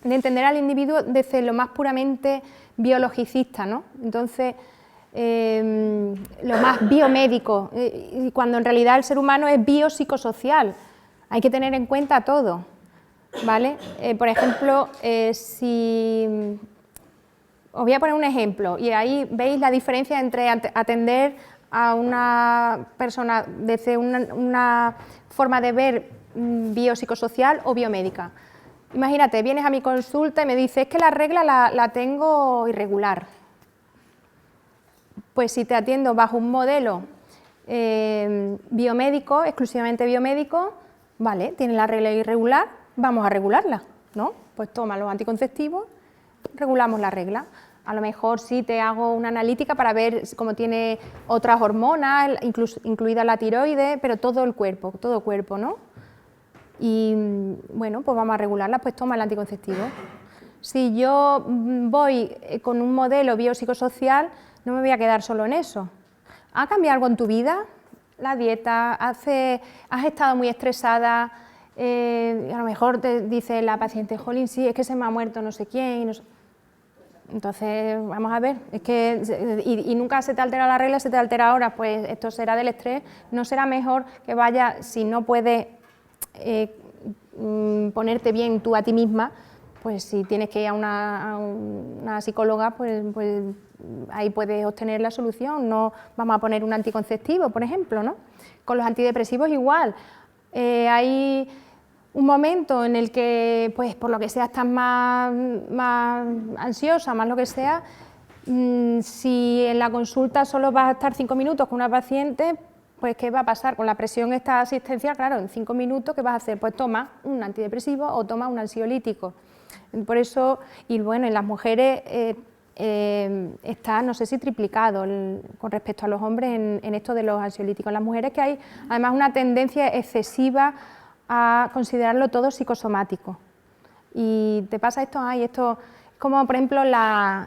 entender al individuo desde lo más puramente biologicista, ¿no? Entonces, lo más biomédico, y cuando en realidad el ser humano es biopsicosocial. Hay que tener en cuenta todo, ¿vale? Por ejemplo, si... Os voy a poner un ejemplo, y ahí veis la diferencia entre atender a una persona desde una forma de ver biopsicosocial o biomédica. Imagínate, vienes a mi consulta y me dices, es que la regla la tengo irregular. Pues si te atiendo bajo un modelo biomédico, exclusivamente biomédico, vale, tiene la regla irregular, vamos a regularla, ¿no? Pues toma los anticonceptivos, regulamos la regla. A lo mejor sí te hago una analítica para ver cómo tiene otras hormonas, incluida la tiroides, pero todo cuerpo, ¿no? Y bueno, pues vamos a regularla, pues toma el anticonceptivo. Si yo voy con un modelo biopsicosocial, no me voy a quedar solo en eso. ¿Ha cambiado algo en tu vida? La dieta, has estado muy estresada, a lo mejor te dice la paciente, jolín, sí, es que se me ha muerto no sé quién. No sé. Entonces, vamos a ver, es que y nunca se te altera la regla, se te altera ahora, pues esto será del estrés. No será mejor que vaya, si no puedes ponerte bien tú a ti misma, pues si tienes que ir a una psicóloga, pues ahí puedes obtener la solución. No vamos a poner un anticonceptivo, por ejemplo, ¿no? Con los antidepresivos igual. Hay un momento en el que, pues por lo que sea, estás más ansiosa, más lo que sea, si en la consulta solo vas a estar 5 minutos con una paciente, pues ¿qué va a pasar? Con la presión esta asistencial, claro, en 5 minutos, ¿qué vas a hacer? Pues toma un antidepresivo o toma un ansiolítico. Por eso, y bueno, en las mujeres está, no sé si triplicado con respecto a los hombres en esto de los ansiolíticos. En las mujeres que hay además una tendencia excesiva a considerarlo todo psicosomático. Y te pasa esto, esto como por ejemplo en la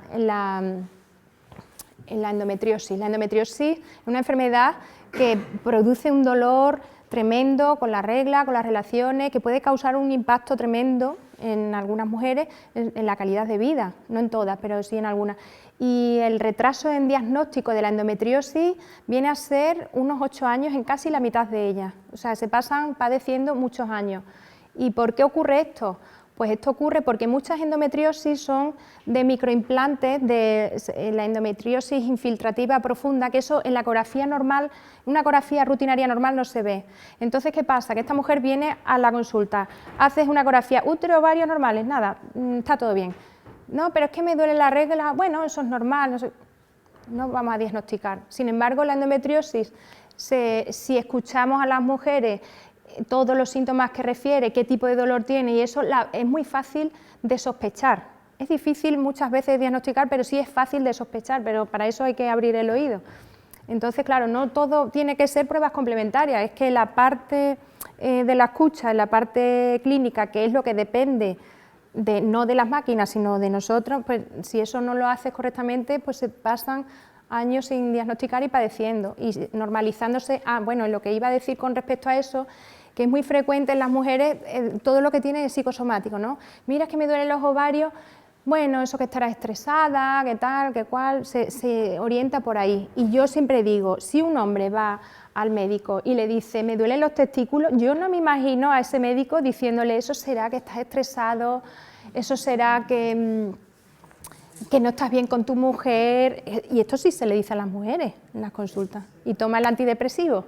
endometriosis. La endometriosis es una enfermedad que produce un dolor tremendo con la regla, con las relaciones, que puede causar un impacto tremendo en algunas mujeres en la calidad de vida, no en todas, pero sí en algunas. Y el retraso en diagnóstico de la endometriosis viene a ser unos 8 años en casi la mitad de ellas, o sea, se pasan padeciendo muchos años. ¿Y por qué ocurre esto? Pues esto ocurre porque muchas endometriosis son de microimplantes, de la endometriosis infiltrativa profunda, que eso en la ecografía normal, una ecografía rutinaria normal no se ve. Entonces, ¿qué pasa? Que esta mujer viene a la consulta, haces una ecografía, útero, ovario normales, nada, está todo bien. No, pero es que me duele la regla, bueno, eso es normal, no sé, no vamos a diagnosticar. Sin embargo, la endometriosis, si escuchamos a las mujeres todos los síntomas que refiere, qué tipo de dolor tiene, y eso es muy fácil de sospechar. Es difícil muchas veces diagnosticar, pero sí es fácil de sospechar, pero para eso hay que abrir el oído. Entonces, claro, no todo tiene que ser pruebas complementarias, es que la parte de la escucha, la parte clínica, que es lo que depende no de las máquinas, sino de nosotros, pues si eso no lo haces correctamente, pues se pasan años sin diagnosticar y padeciendo, y normalizándose. Bueno, lo que iba a decir con respecto a eso, que es muy frecuente en las mujeres, todo lo que tiene es psicosomático, ¿no? Mira, es que me duelen los ovarios, bueno, eso que estará estresada, qué tal, qué cual, se orienta por ahí. Y yo siempre digo, si un hombre va al médico y le dice, me duelen los testículos, yo no me imagino a ese médico diciéndole, eso será que estás estresado, eso será que no estás bien con tu mujer, y esto sí se le dice a las mujeres en las consultas, y toma el antidepresivo.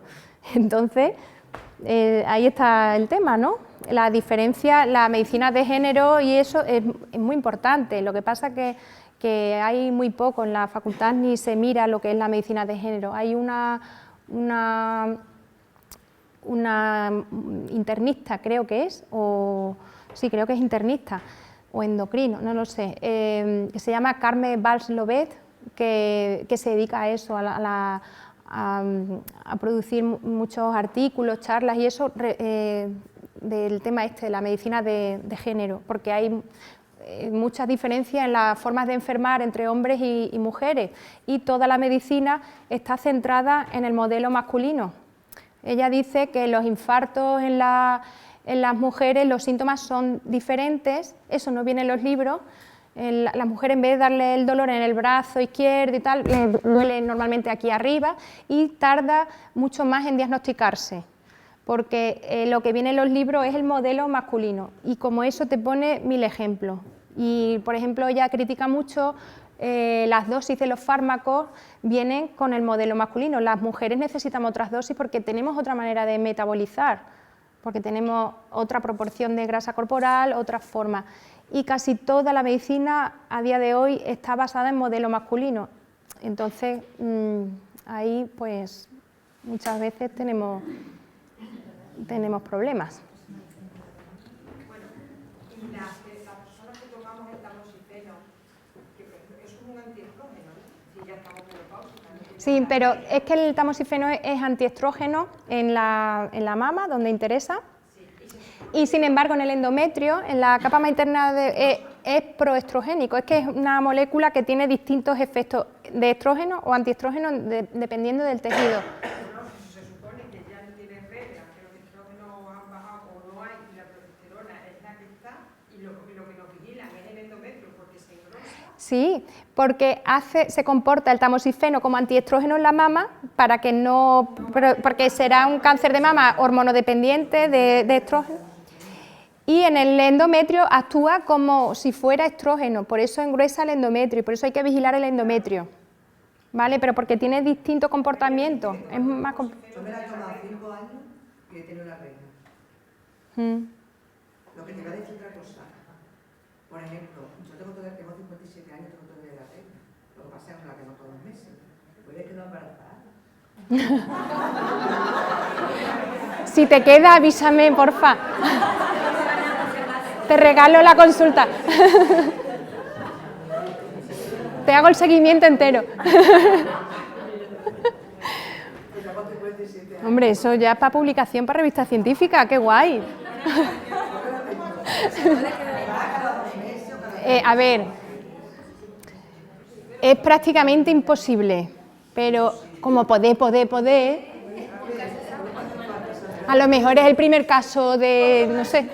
Entonces, ahí está el tema, ¿no? La diferencia, la medicina de género, y eso es muy importante. Lo que pasa que hay muy poco en la facultad, ni se mira lo que es la medicina de género. Hay una internista, creo que es, sí, creo que es internista, o endocrino, no lo sé, que se llama Carme Valls-Lobet, que se dedica a eso, a producir muchos artículos, charlas y eso del tema de la medicina de género, porque hay muchas diferencias en las formas de enfermar entre hombres y mujeres, y toda la medicina está centrada en el modelo masculino. Ella dice que los infartos en las mujeres, los síntomas son diferentes, eso no viene en los libros, La mujer, en vez de darle el dolor en el brazo izquierdo y tal, le duele normalmente aquí arriba y tarda mucho más en diagnosticarse, porque lo que viene en los libros es el modelo masculino y como eso te pone 1000 ejemplos. Y, por ejemplo, ella critica mucho las dosis de los fármacos vienen con el modelo masculino. Las mujeres necesitamos otras dosis porque tenemos otra manera de metabolizar, porque tenemos otra proporción de grasa corporal, otra forma. Y casi toda la medicina a día de hoy está basada en modelo masculino. Entonces, ahí pues muchas veces tenemos problemas. Bueno, y las personas que tomamos el tamoxifeno, que es un antiestrógeno, ¿no? Si ya estamos menopáusicas. Sí, pero es que el tamoxifeno es antiestrógeno en la mama, donde interesa. Y sin embargo en el endometrio, en la capa más interna es proestrogénico, es que es una molécula que tiene distintos efectos de estrógeno o antiestrógeno dependiendo del tejido. Se supone que ya no tiene reglas, que los estrógenos han bajado o no hay, y la progesterona es la que está, y lo que nos vigilan es el endometrio porque se engrosa. Sí, porque se comporta el tamoxifeno como antiestrógeno en la mama para que no, porque será un cáncer de mama hormonodependiente de estrógeno. Y en el endometrio actúa como si fuera estrógeno, por eso engruesa el endometrio y por eso hay que vigilar el endometrio, ¿vale? Pero porque tiene distintos comportamientos. Es más Yo me la he tomado 5 años y he tenido la regla. Lo que te iba a decir otra cosa. Por ejemplo, yo tengo 57 años, tengo todavía la regla. Lo que pasa es que la tengo todos los meses. ¿Puedes quedar embarazada? Si te queda, avísame, porfa. Te regalo la consulta. Te hago el seguimiento entero. Hombre, eso ya es para publicación, para revista científica, qué guay. A ver, es prácticamente imposible, pero como poder, a lo mejor es el primer caso de, no sé.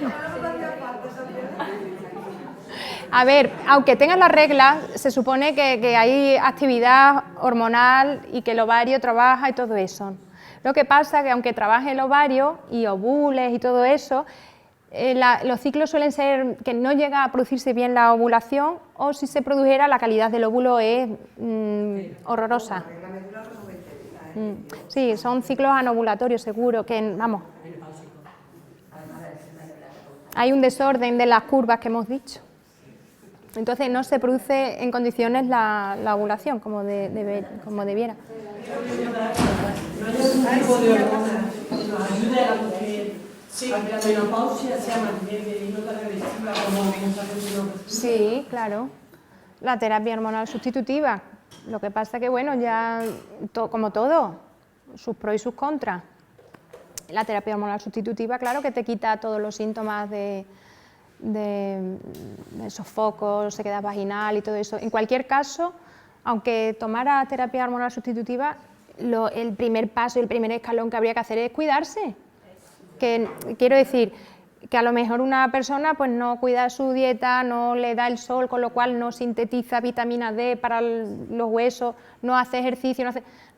A ver, aunque tengas la regla, se supone que hay actividad hormonal y que el ovario trabaja y todo eso. Lo que pasa es que aunque trabaje el ovario y ovules y todo eso, los ciclos suelen ser que no llega a producirse bien la ovulación o si se produjera la calidad del óvulo es horrorosa. Sí, son ciclos anovulatorios seguro, que vamos. Hay un desorden de las curvas que hemos dicho. Entonces no se produce en condiciones la ovulación como debiera. Sí, claro. La terapia hormonal sustitutiva. Lo que pasa que, bueno, ya como todo, sus pros y sus contras. La terapia hormonal sustitutiva, claro que te quita todos los síntomas de sofocos, sequedad vaginal y todo eso. En cualquier caso, aunque tomara terapia hormonal sustitutiva, el primer paso y el primer escalón que habría que hacer es cuidarse. Quiero decir que a lo mejor una persona pues no cuida su dieta, no le da el sol, con lo cual no sintetiza vitamina D para los huesos, no hace ejercicio,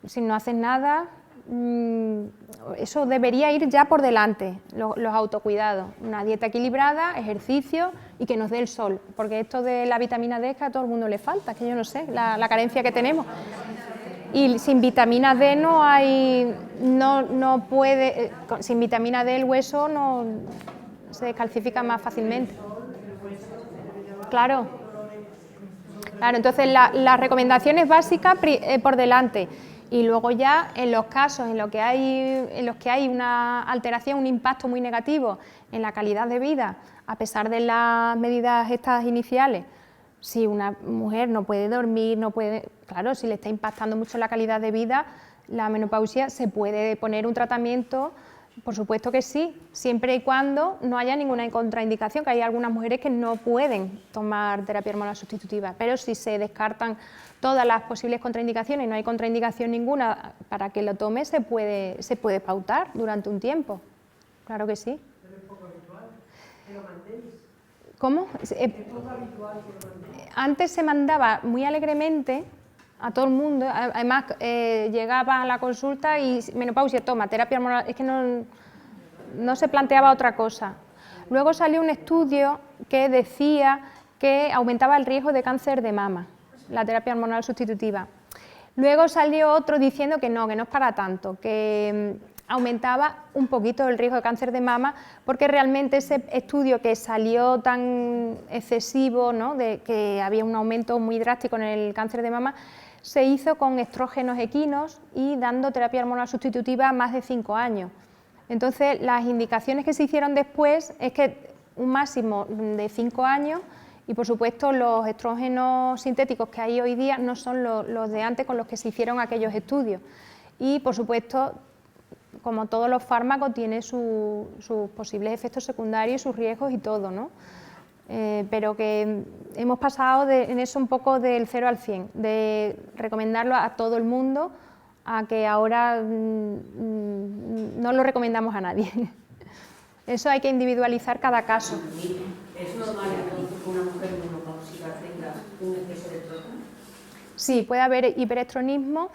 si no haces nada, eso debería ir ya por delante, los autocuidados, una dieta equilibrada, ejercicio y que nos dé el sol, porque esto de la vitamina D es que a todo el mundo le falta, que yo no sé, la carencia que tenemos. Y sin vitamina D no puede, sin vitamina D el hueso no se descalcifica más fácilmente. Claro, entonces las recomendaciones básicas por delante. Y luego ya en los casos en los que hay una alteración, un impacto muy negativo en la calidad de vida, a pesar de las medidas estas iniciales, si una mujer no puede dormir, claro, si le está impactando mucho la calidad de vida, la menopausia, se puede poner un tratamiento, por supuesto que sí, siempre y cuando no haya ninguna contraindicación, que hay algunas mujeres que no pueden tomar terapia hormonal sustitutiva, pero si se descartan todas las posibles contraindicaciones y no hay contraindicación ninguna para que lo tome, se puede pautar durante un tiempo, claro que sí. Pero es poco habitual, que lo mantéis. ¿Cómo? Antes se mandaba muy alegremente a todo el mundo, además llegaba a la consulta y menopausia, toma, terapia hormonal, es que no se planteaba otra cosa. Luego salió un estudio que decía que aumentaba el riesgo de cáncer de mama, la terapia hormonal sustitutiva. Luego salió otro diciendo que no es para tanto, que aumentaba un poquito el riesgo de cáncer de mama, porque realmente ese estudio que salió tan excesivo, ¿no?, de que había un aumento muy drástico en el cáncer de mama, se hizo con estrógenos equinos y dando terapia hormonal sustitutiva más de 5 años. Entonces, las indicaciones que se hicieron después es que un máximo de 5 años, y por supuesto los estrógenos sintéticos que hay hoy día no son los de antes con los que se hicieron aquellos estudios. Y por supuesto, como todos los fármacos, tiene sus posibles efectos secundarios, sus riesgos y todo, ¿no? Pero que hemos pasado en eso un poco del 0 al 100, de recomendarlo a todo el mundo, a que ahora no lo recomendamos a nadie. Eso hay que individualizar cada caso. ¿Es normal entonces que una mujer menopáusica tenga un exceso de estrógeno? Sí, puede haber hiperestronismo.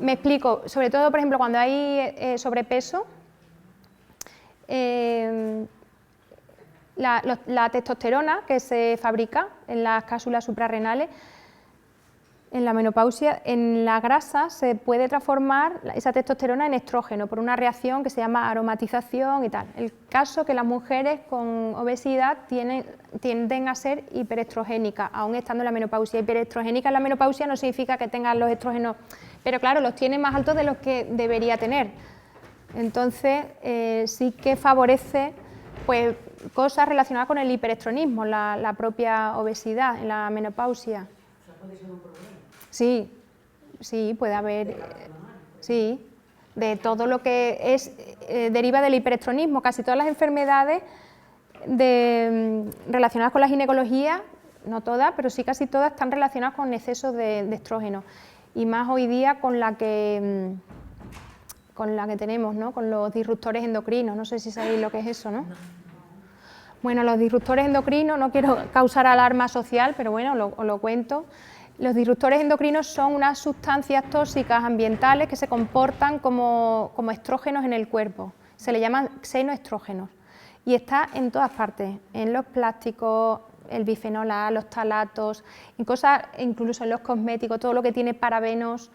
Me explico, sobre todo, por ejemplo, cuando hay sobrepeso, la testosterona que se fabrica en las cápsulas suprarrenales, en la menopausia, en la grasa se puede transformar esa testosterona en estrógeno por una reacción que se llama aromatización y tal. El caso es que las mujeres con obesidad tienden a ser hiperestrogénicas, aún estando en la menopausia. Hiperestrogénica en la menopausia no significa que tengan los estrógenos, pero claro, los tiene más altos de los que debería tener. Entonces, sí que favorece pues, cosas relacionadas con el hiperestronismo, la propia obesidad en la menopausia. O sea, puede ser un problema. Sí, puede haber, sí, de todo lo que deriva del hiperestronismo. Casi todas las enfermedades relacionadas con la ginecología, no todas, pero sí casi todas están relacionadas con exceso de estrógeno. Y más hoy día con la que tenemos, ¿no?, con los disruptores endocrinos. No sé si sabéis lo que es eso, ¿no? Bueno, los disruptores endocrinos, no quiero causar alarma social, pero bueno, os lo cuento. Los disruptores endocrinos son unas sustancias tóxicas ambientales que se comportan como estrógenos en el cuerpo. Se le llaman xenoestrógenos y está en todas partes, en los plásticos, el bifenol A, los talatos, en cosas, incluso en los cosméticos, todo lo que tiene parabenos,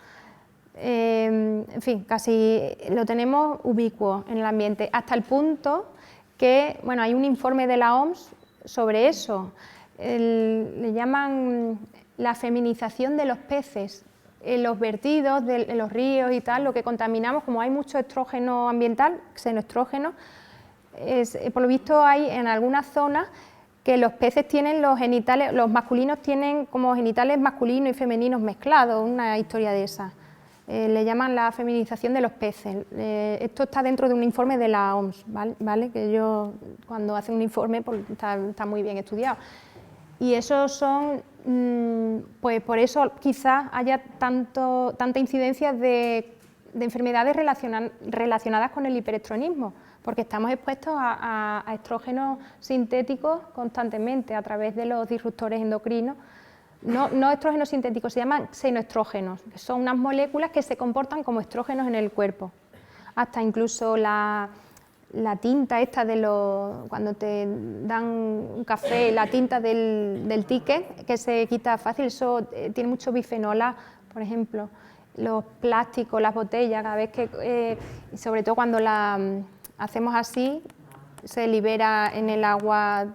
en fin, casi lo tenemos ubicuo en el ambiente, hasta el punto que, bueno, hay un informe de la OMS sobre eso, le llaman la feminización de los peces, en los vertidos, en los ríos y tal, lo que contaminamos, como hay mucho estrógeno ambiental, xenoestrógeno, por lo visto hay en algunas zonas que los peces tienen los genitales, los masculinos tienen como genitales masculinos y femeninos mezclados, una historia de esa. Le llaman la feminización de los peces. Esto está dentro de un informe de la OMS, ¿vale? Que ellos cuando hacen un informe pues, está muy bien estudiado. Y esos son, pues por eso quizás haya tanta incidencia de enfermedades relacionadas con el hiperestronismo, porque estamos expuestos a estrógenos sintéticos constantemente a través de los disruptores endocrinos. No estrógenos sintéticos, se llaman xenoestrógenos, que son unas moléculas que se comportan como estrógenos en el cuerpo. Hasta incluso la tinta esta cuando te dan un café, la tinta del ticket, que se quita fácil, eso tiene mucho bifenol A, por ejemplo. Los plásticos, las botellas, cada vez que, sobre todo cuando la hacemos así, se libera en el agua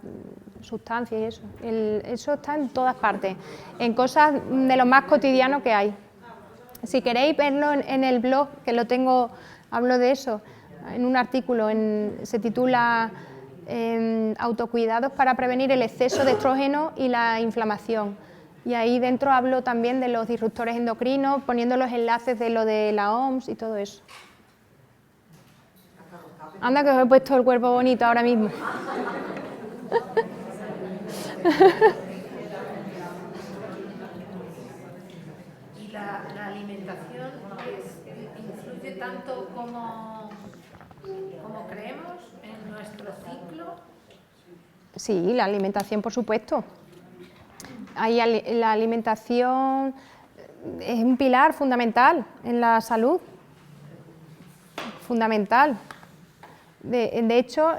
sustancias y eso. Eso está en todas partes, en cosas de lo más cotidiano que hay. Si queréis verlo en el blog, que lo tengo, hablo de eso, en un artículo, se titula Autocuidados para prevenir el exceso de estrógeno y la inflamación. Y ahí dentro hablo también de los disruptores endocrinos, poniendo los enlaces de lo de la OMS y todo eso. Anda que os he puesto el cuerpo bonito ahora mismo. ¿Y la alimentación influye tanto como creemos en nuestro ciclo? Sí, la alimentación, por supuesto. La alimentación es un pilar fundamental en la salud, fundamental. De hecho,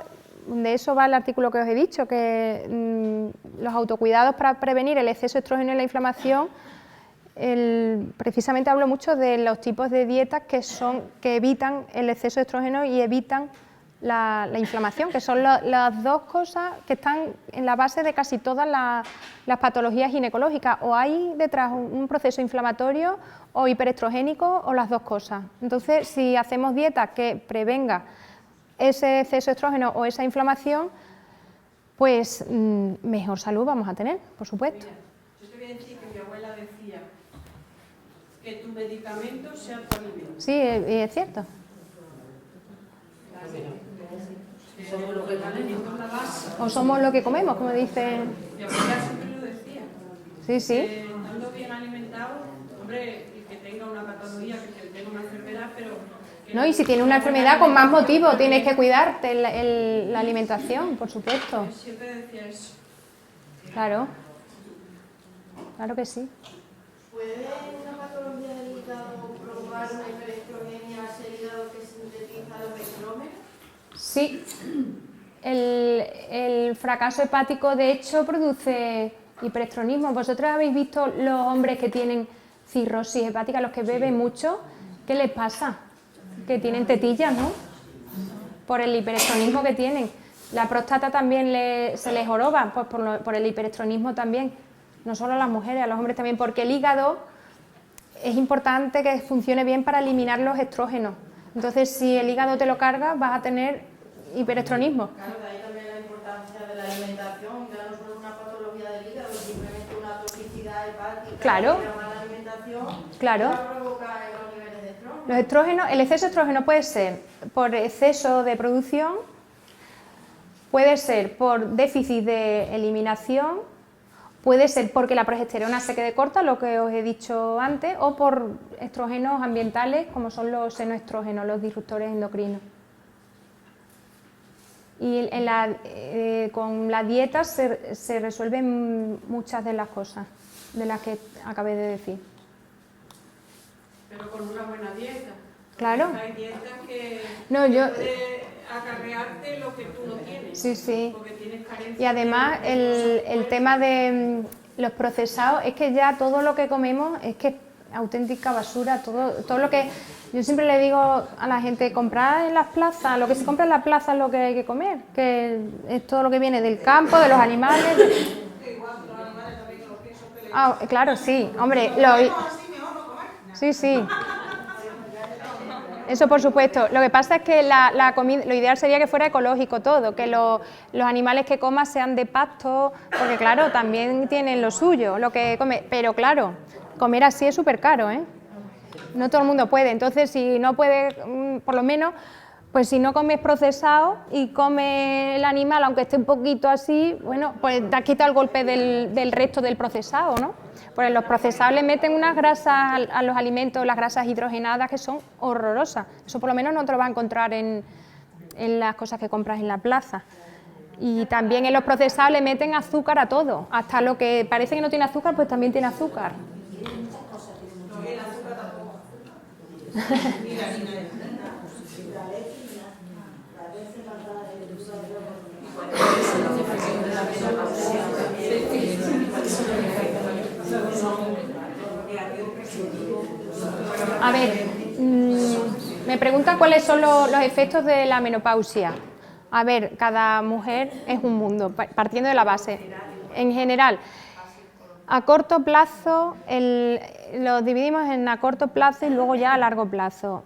de eso va el artículo que os he dicho, que los autocuidados para prevenir el exceso de estrógeno y la inflamación, precisamente hablo mucho de los tipos de dietas que evitan el exceso de estrógeno y evitan la inflamación, que son las dos cosas que están en la base de casi todas las patologías ginecológicas. O hay detrás un proceso inflamatorio o hiperestrogénico o las dos cosas. Entonces, si hacemos dieta que prevenga ese exceso de estrógeno o esa inflamación, pues mejor salud vamos a tener, por supuesto. Mira, yo te voy a decir que mi abuela decía que tu medicamento sea tu alimento. Sí, es cierto. Somos lo que comemos. O somos lo que comemos, como dice. Mi abuela siempre lo decía. Sí, sí. Estando bien alimentado, hombre, y que tenga una patología, que tenga una enfermedad, pero... No, y si tienes una enfermedad, con más motivo tienes que cuidarte la alimentación, por supuesto. Siempre decía eso. Claro. Claro que sí. ¿Puede una patología del hígado provocar una hiperestrogenia si el hígado que sintetiza los estrógenos? Sí. El fracaso hepático, de hecho, produce hiperestrogenismo. Vosotros habéis visto los hombres que tienen cirrosis hepática, los que beben mucho, ¿qué les pasa? Que tienen tetillas, ¿no? Por el hiperestrogenismo que tienen. La próstata también se les joroba, pues por el hiperestrogenismo también. No solo a las mujeres, a los hombres también, porque el hígado es importante que funcione bien para eliminar los estrógenos. Entonces, si el hígado te lo carga, vas a tener hiperestrogenismo. Claro, de ahí también la importancia de la alimentación, que no solo una patología del hígado, simplemente una toxicidad hepática, Claro. una mala alimentación, Claro. va a provocar los niveles de estrógeno. Los estrógenos, el exceso de estrógeno puede ser por exceso de producción, puede ser por déficit de eliminación, puede ser porque la progesterona se quede corta, lo que os he dicho antes, o por estrógenos ambientales, como son los senoestrógenos, los disruptores endocrinos. Y con la dieta se resuelven muchas de las cosas de las que acabé de decir. Pero con una buena dieta. Claro. Hay dietas que yo- puede acarrearte lo que tú no tienes. Sí, sí. Porque tienes carencia. Y además el tema de los procesados, es que ya todo lo que comemos es que es auténtica basura, todo lo que... Yo siempre le digo a la gente, comprar en las plazas, lo que se compra en la plaza es lo que hay que comer, que es todo lo que viene del campo, de los animales. Ah, claro, sí, hombre, sí, sí. Eso por supuesto. Lo que pasa es que la comida, lo ideal sería que fuera ecológico todo, que los animales que comas sean de pasto, porque claro, también tienen lo suyo, lo que come. Pero claro, comer así es súper caro, ¿eh? No todo el mundo puede. Entonces, si no puede, por lo menos, pues si no comes procesado y come el animal, aunque esté un poquito así, bueno, pues te has quitado el golpe del resto del procesado, ¿no? Pues los procesados le meten unas grasas a los alimentos, las grasas hidrogenadas, que son horrorosas. Eso por lo menos no te lo vas a encontrar en las cosas que compras en la plaza. Y también en los procesados le meten azúcar a todo. Hasta lo que parece que no tiene azúcar, pues también tiene azúcar. A ver, me preguntan cuáles son los efectos de la menopausia. A ver, cada mujer es un mundo, partiendo de la base. En general, a corto plazo, lo dividimos en a corto plazo y luego ya a largo plazo.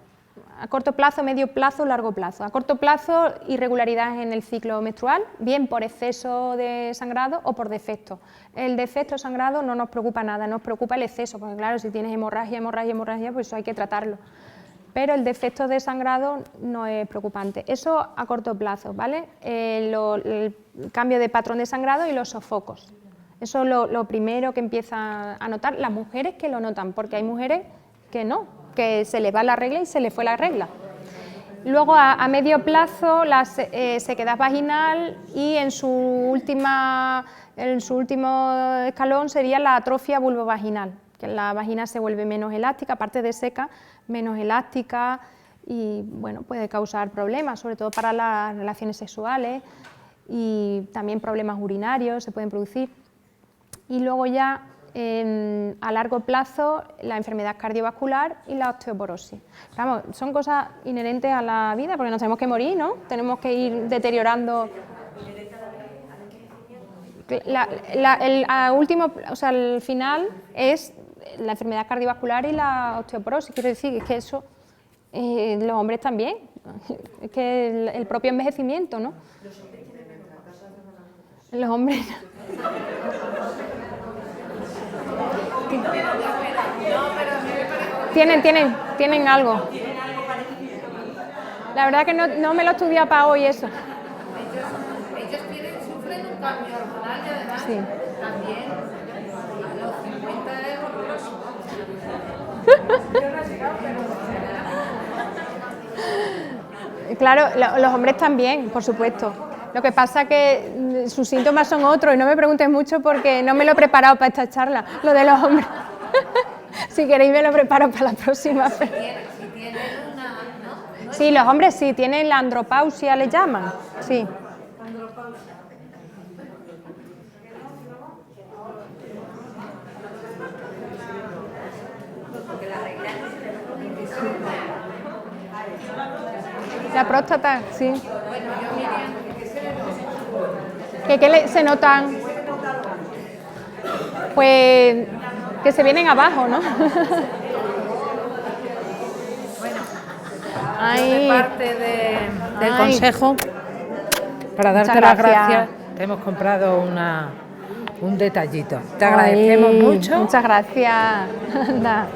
A corto plazo, medio plazo, largo plazo. A corto plazo, irregularidades en el ciclo menstrual, bien por exceso de sangrado o por defecto. El defecto de sangrado no nos preocupa nada, nos preocupa el exceso, porque claro, si tienes hemorragia, pues eso hay que tratarlo. Pero el defecto de sangrado no es preocupante. Eso a corto plazo, ¿vale? El cambio de patrón de sangrado y los sofocos. Eso es lo primero que empieza a notar las mujeres que lo notan, porque hay mujeres que no, que se les va la regla y se les fue la regla. Luego, a medio plazo, la sequedad vaginal y en su último escalón sería la atrofia vulvovaginal, que la vagina se vuelve menos elástica, aparte de seca, menos elástica y bueno, puede causar problemas, sobre todo para las relaciones sexuales y también problemas urinarios se pueden producir. Y luego ya a largo plazo la enfermedad cardiovascular y la osteoporosis. Vamos, son cosas inherentes a la vida porque nos tenemos que morir, ¿no? Tenemos que ir deteriorando. El final es la enfermedad cardiovascular y la osteoporosis. Quiero decir, es que eso los hombres también, es que el propio envejecimiento, ¿no? Los hombres. Tienen algo. La verdad que no me lo he estudiado para hoy eso. Ellos sufren un cambio hormonal y además Sí. también a los 50 es horroroso. Claro, los hombres también, por supuesto. Lo que pasa es que sus síntomas son otros y no me pregunten mucho porque no me lo he preparado para esta charla, lo de los hombres. Si queréis me lo preparo para la próxima. Si tienen una, ¿no? Sí, los hombres sí, tienen la andropausia, le llaman. Sí. La próstata, sí. ¿Qué se notan? Pues que se vienen abajo, ¿no? De parte del Ay. consejo, para darte Muchas las gracias. gracias, te hemos comprado un detallito. Te agradecemos mucho. Muchas gracias. Anda.